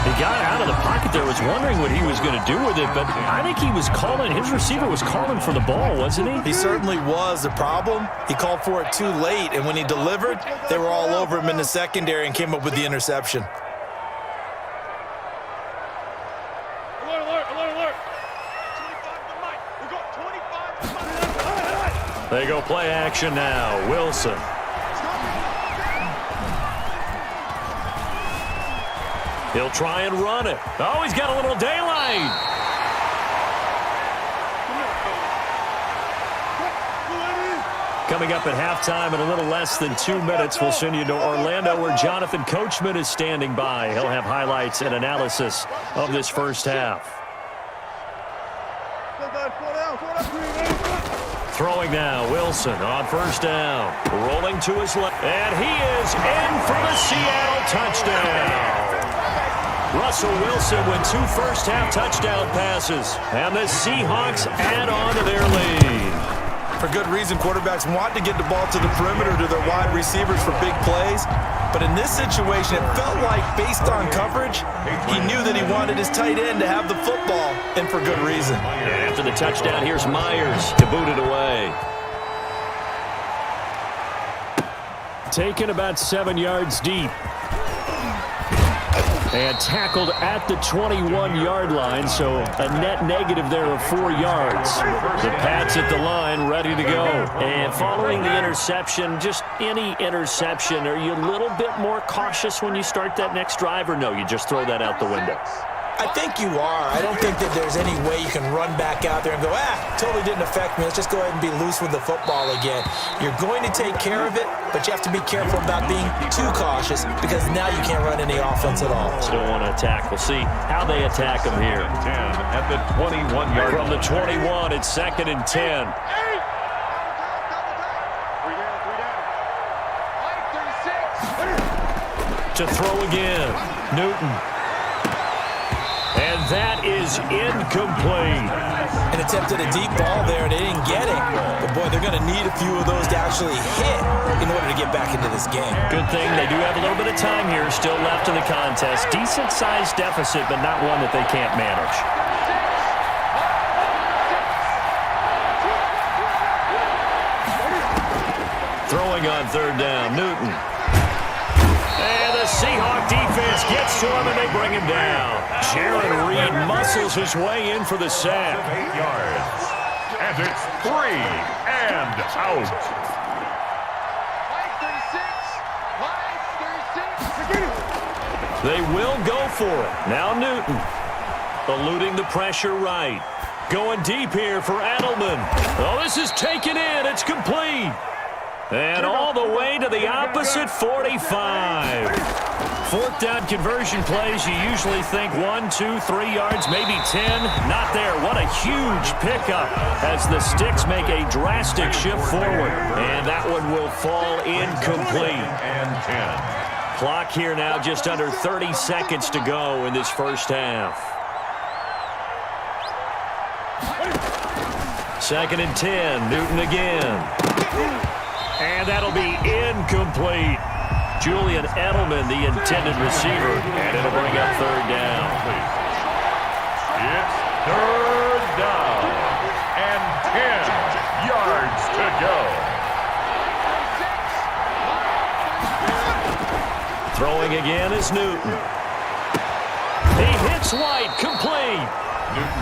G: He got out of the pocket there, was wondering what he was going to do with it, but I think he was calling, his receiver was calling for the ball, wasn't he?
J: He certainly was. The problem, he called for it too late, and when he delivered, they were all over him in the secondary and came up with the interception.
I: Alert. 25 to Mike. We've got 25 to Mike.
G: They go play action now. Wilson. He'll try and run it. Oh, he's got a little daylight. Coming up at halftime in a little less than 2 minutes, we'll send you to Orlando where Jonathan Coachman is standing by. He'll have highlights and analysis of this first half. Throwing now, Wilson on first down. Rolling to his left. And he is in for the Seattle touchdown. Russell Wilson with 2 first-half touchdown passes. And the Seahawks add on to their lead.
J: For good reason, quarterbacks want to get the ball to the perimeter to their wide receivers for big plays. But in this situation, it felt like, based on coverage, he knew that he wanted his tight end to have the football, and for good reason.
G: And after the touchdown, here's Myers to boot it away. Taken about 7 yards deep. And tackled at the 21-yard line, so a net negative there of 4 yards. The Pats at the line, ready to go. And following the interception, just any interception, are you a little bit more cautious when you start that next drive, or no, you just throw that out the window?
J: I think you are. I don't think that there's any way you can run back out there and go, totally didn't affect me. Let's just go ahead and be loose with the football again. You're going to take care of it, but you have to be careful about being too cautious because now you can't run any offense at all.
G: Still want to attack. We'll see how they attack him here.
H: 10 at the 21-yard line.
G: From the 21, it's 2nd and 10. To throw again, Newton. And that is incomplete.
J: And attempted a deep ball there, and they didn't get it. But, boy, they're going to need a few of those to actually hit in order to get back into this game.
G: Good thing they do have a little bit of time here still left in the contest. Decent-sized deficit, but not one that they can't manage. Throwing on 3rd down, Newton. And the Seahawk defense gets to him, and they bring him down. Jaron Reed muscles his way in for the sack.
H: 8 yards. And it's 3 and out.
G: They will go for it. Now Newton. Eluding the pressure right. Going deep here for Edelman. Oh, this is taken in. It's complete. And all the way to the opposite 45. 4th down conversion plays, you usually think 1, 2, 3 yards, maybe 10. Not there. What a huge pickup as the Sticks make a drastic shift forward. And that one will fall incomplete.
H: And 10.
G: Clock here now just under 30 seconds to go in this first half. 2nd and 10. Newton again. And that'll be incomplete. Julian Edelman, the intended receiver, and it'll bring up 3rd down.
H: It's 3rd down and 10 yards to go.
G: Throwing again is Newton. He hits White, complete.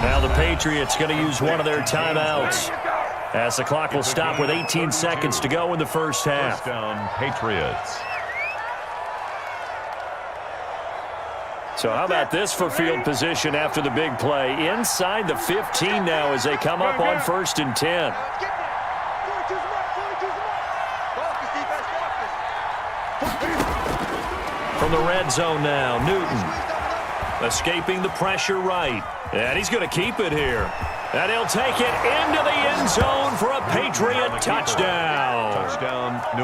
G: Now the Patriots going to use one of their timeouts, as the clock will stop with 18 seconds to go in the first half.
H: First down, Patriots.
G: So how about this for field position after the big play? Inside the 15 now as they come up on 1st and 10. From the red zone now, Newton. Escaping the pressure right. And he's going to keep it here. And he'll take it into the end zone for a Patriot touchdown.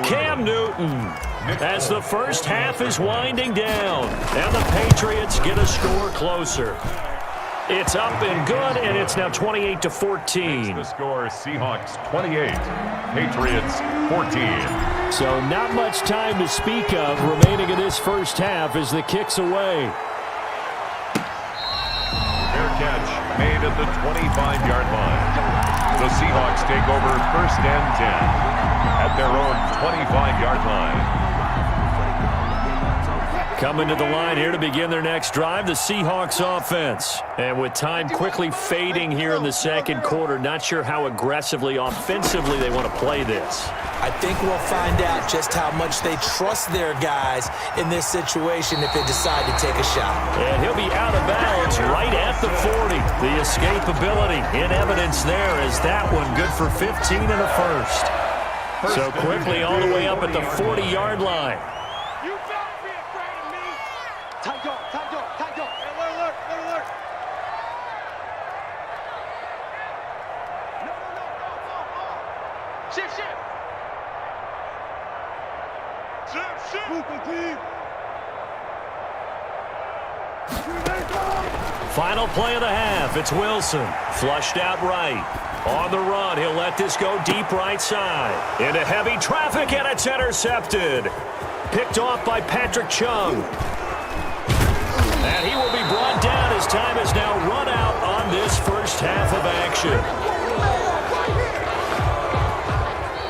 G: Cam Newton, as the first half is winding down, and the Patriots get a score closer. It's up and good, and it's now 28-14.
H: The score, Seahawks 28, Patriots 14.
G: So not much time to speak of remaining in this first half as the kick's away.
H: Fair catch made at the 25-yard line. The Seahawks take over 1st and 10 at their own 25-yard line.
G: Coming to the line here to begin their next drive, the Seahawks offense. And with time quickly fading here in the second quarter, not sure how aggressively, offensively they want to play this.
J: I think we'll find out just how much they trust their guys in this situation if they decide to take a shot.
G: And he'll be out of bounds right at the 40. The escapability in evidence there is that one good for 15 and a first. So quickly all the way up at the 40-yard line.
I: Shift.
G: Final play of the half. It's Wilson. Flushed out right. On the run, he'll let this go deep right side. Into heavy traffic, and it's intercepted. Picked off by Patrick Chung. And he will be brought down as time has now run out on this first half of action.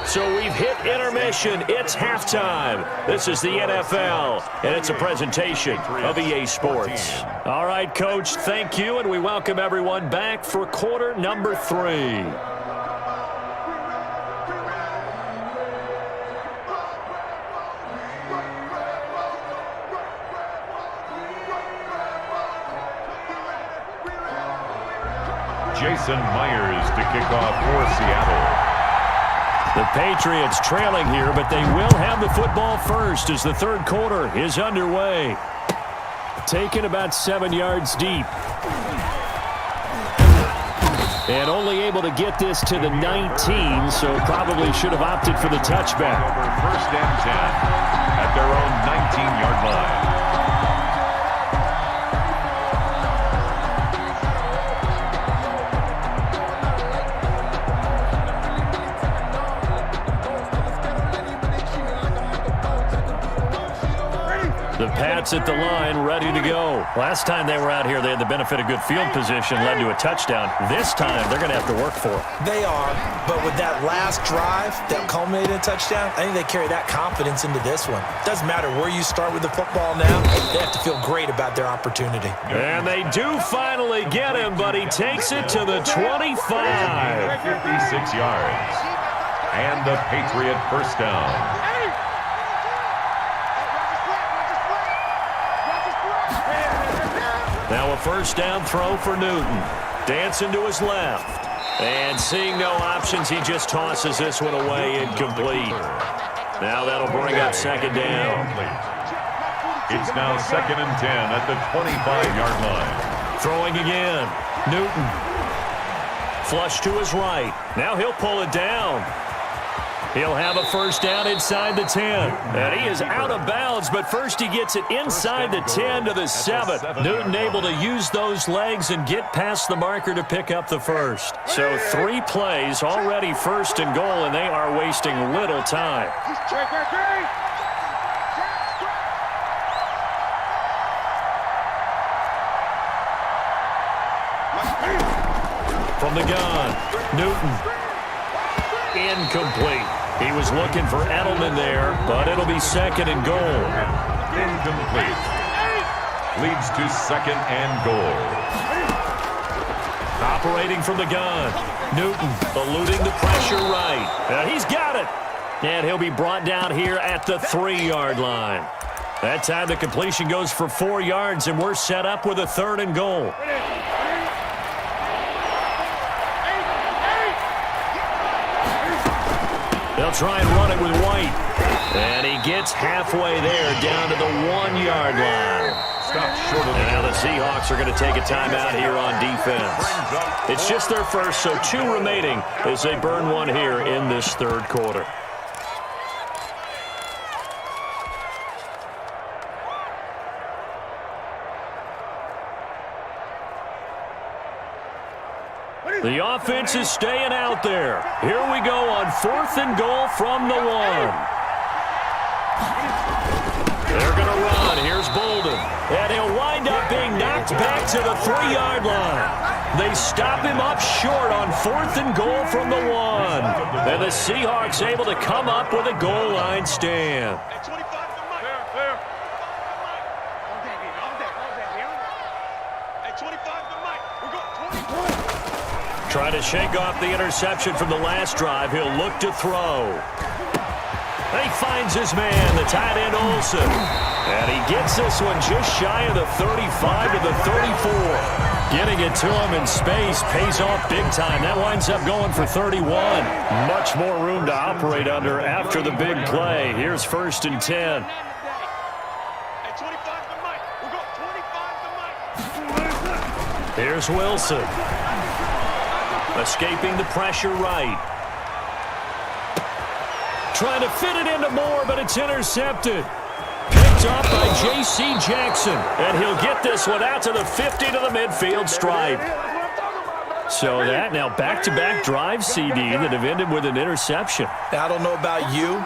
G: So we've hit intermission. It's halftime. This is the NFL, and it's a presentation of EA Sports. All right, Coach, thank you, and we welcome everyone back for quarter number 3.
H: Jason Myers to kick off for Seattle.
G: The Patriots trailing here, but they will have the football first as the third quarter is underway. Taken about 7 yards deep. And only able to get this to the 19, so probably should have opted for the touchback.
H: Over first and 10 at their own 19-yard line.
G: The Pats at the line, ready to go. Last time they were out here, they had the benefit of good field position, led to a touchdown. This time, they're going to have to work for it.
J: They are, but with that last drive that culminated in a touchdown, I think they carry that confidence into this one. Doesn't matter where you start with the football now, they have to feel great about their opportunity.
G: And they do finally get him, but he takes it to the 25.
H: 56 yards. And the Patriot first down.
G: Now a first down throw for Newton. Dancing to his left. And seeing no options, he just tosses this one away incomplete. Now that'll bring up second down.
H: It's now 2nd and 10 at the 25-yard line.
G: Throwing again. Newton. Flush to his right. Now he'll pull it down. He'll have a first down inside the 10. And he is out of bounds, but first he gets it inside the 10 to the 7. Newton able to use those legs and get past the marker to pick up the first. So 3 plays, already first and goal, and they are wasting little time. From the gun, Newton. Incomplete. He was looking for Edelman there, but it'll be second and goal.
H: Incomplete. Leads to 2nd and goal.
G: Operating from the gun. Newton eluding the pressure right. He's got it. And he'll be brought down here at the 3-yard line. That time the completion goes for 4 yards, and we're set up with a 3rd and goal. They'll try and run it with White. And he gets halfway there down to the 1-yard line. And now the Seahawks are going to take a timeout here on defense. It's just their first, so 2 remaining as they burn one here in this third quarter. The offense is staying out there. Here we go on 4th and goal from the 1. They're going to run. Here's Bolden. And he'll wind up being knocked back to the 3-yard line. They stop him up short on 4th and goal from the 1. And the Seahawks able to come up with a goal line stand. Trying to shake off the interception from the last drive. He'll look to throw. He finds his man, the tight end Olsen. And he gets this one just shy of the 35 to the 34. Getting it to him in space pays off big time. That winds up going for 31. Much more room to operate under after the big play. Here's 1st and 10. Here's Wilson. Escaping the pressure right. Trying to fit it into Moore, but it's intercepted. Picked up by J.C. Jackson. And he'll get this one out to the 50 to the midfield stripe. So that now back-to-back drive CD that have ended with an interception.
J: Now, I don't know about you,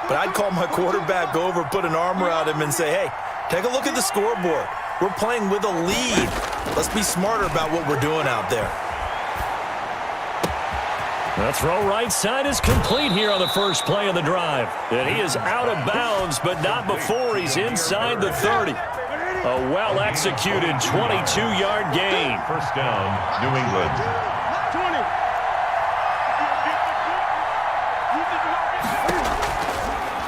J: but I'd call my quarterback over, put an arm around him, and say, hey, take a look at the scoreboard. We're playing with a lead. Let's be smarter about what we're doing out there.
G: The throw right side is complete here on the first play of the drive. And he is out of bounds, but not before he's inside the 30. A well-executed 22-yard gain.
H: First down, New England.
I: 20.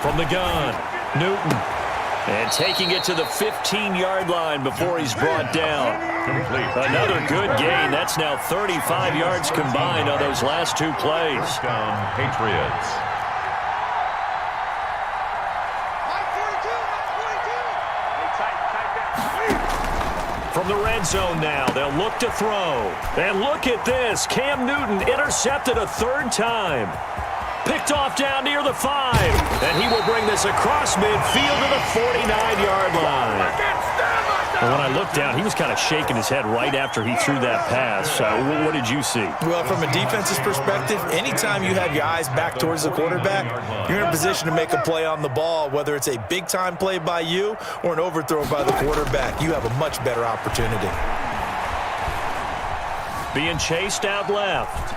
G: From the gun, Newton. And taking it to the 15-yard line before he's brought down.
H: Complete.
G: Another good gain. That's now 35 yards combined on those last two plays.
H: First down, Patriots.
G: From the red zone now, they'll look to throw. And look at this. Cam Newton intercepted a third time. Picked off down near the 5. And he will bring this across midfield to the 49-yard line. And when I looked down, he was kind of shaking his head right after he threw that pass. What did you see?
J: Well, from a defense's perspective, anytime you have your eyes back towards the quarterback, you're in a position to make a play on the ball, whether it's a big-time play by you or an overthrow by the quarterback. You have a much better opportunity.
G: Being chased out left.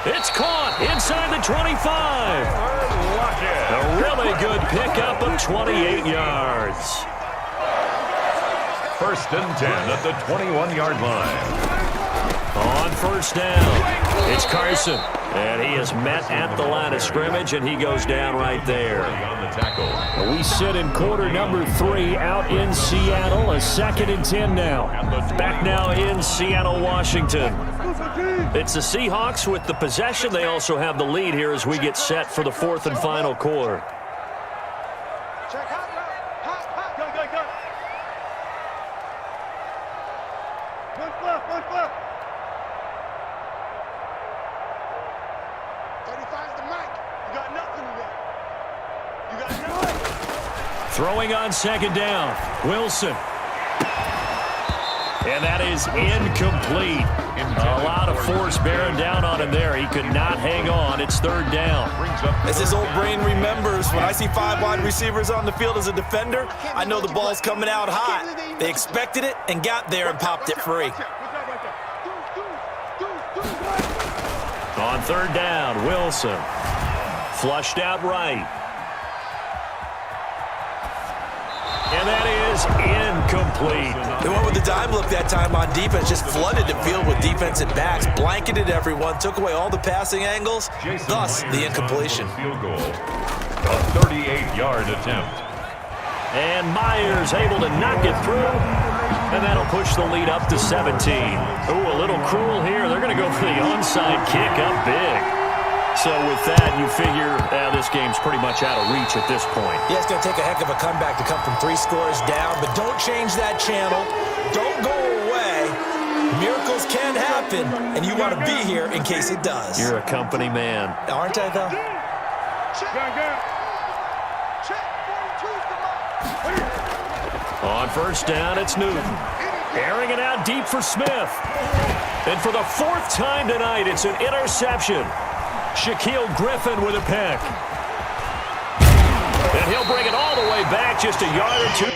G: It's caught inside the 25. A really good pickup of 28 yards.
H: First and 10 at the 21-yard line.
G: On first down, it's Carson. And he is met at the line of scrimmage, and he goes down right there.
H: On the tackle.
G: We sit in quarter number 3 out in Seattle. A 2nd and 10 now. Back now in Seattle, Washington. It's the Seahawks with the possession. They also have the lead here as we get set for the 4th and final quarter.
I: Check hot, hot. Go. One flip. 35's the mic. You got nothing today. You got nothing.
G: Throwing on 2nd down, Wilson. And that is incomplete. A lot of force bearing down on him there. He could not hang on. It's 3rd down.
J: As his old brain remembers, when I see 5 wide receivers on the field as a defender, I know the ball's coming out hot. They expected it and got there and popped it free.
G: On 3rd down, Wilson. Flushed out right. And that is incomplete.
J: They went with the dime look that time on defense, just flooded the field with defensive backs, blanketed everyone, took away all the passing angles, thus the incompletion.
H: Field goal. A 38-yard attempt.
G: And Myers able to knock it through. And that'll push the lead up to 17. Ooh, a little cruel here. They're going to go for the onside kick up big. So with that, you figure this game's pretty much out of reach at this point.
J: Yeah, it's going to take a heck of a comeback to come from 3 scores down, but don't change that channel. Don't go away. Miracles can happen, and you want to be here in case it does.
G: You're a company man.
J: Aren't I, though?
G: On first down, it's Newton. Airing it out deep for Smith. And for the 4th time tonight, it's an interception. Shaquille Griffin with a pick. And he'll bring it all the way back just a yard or two.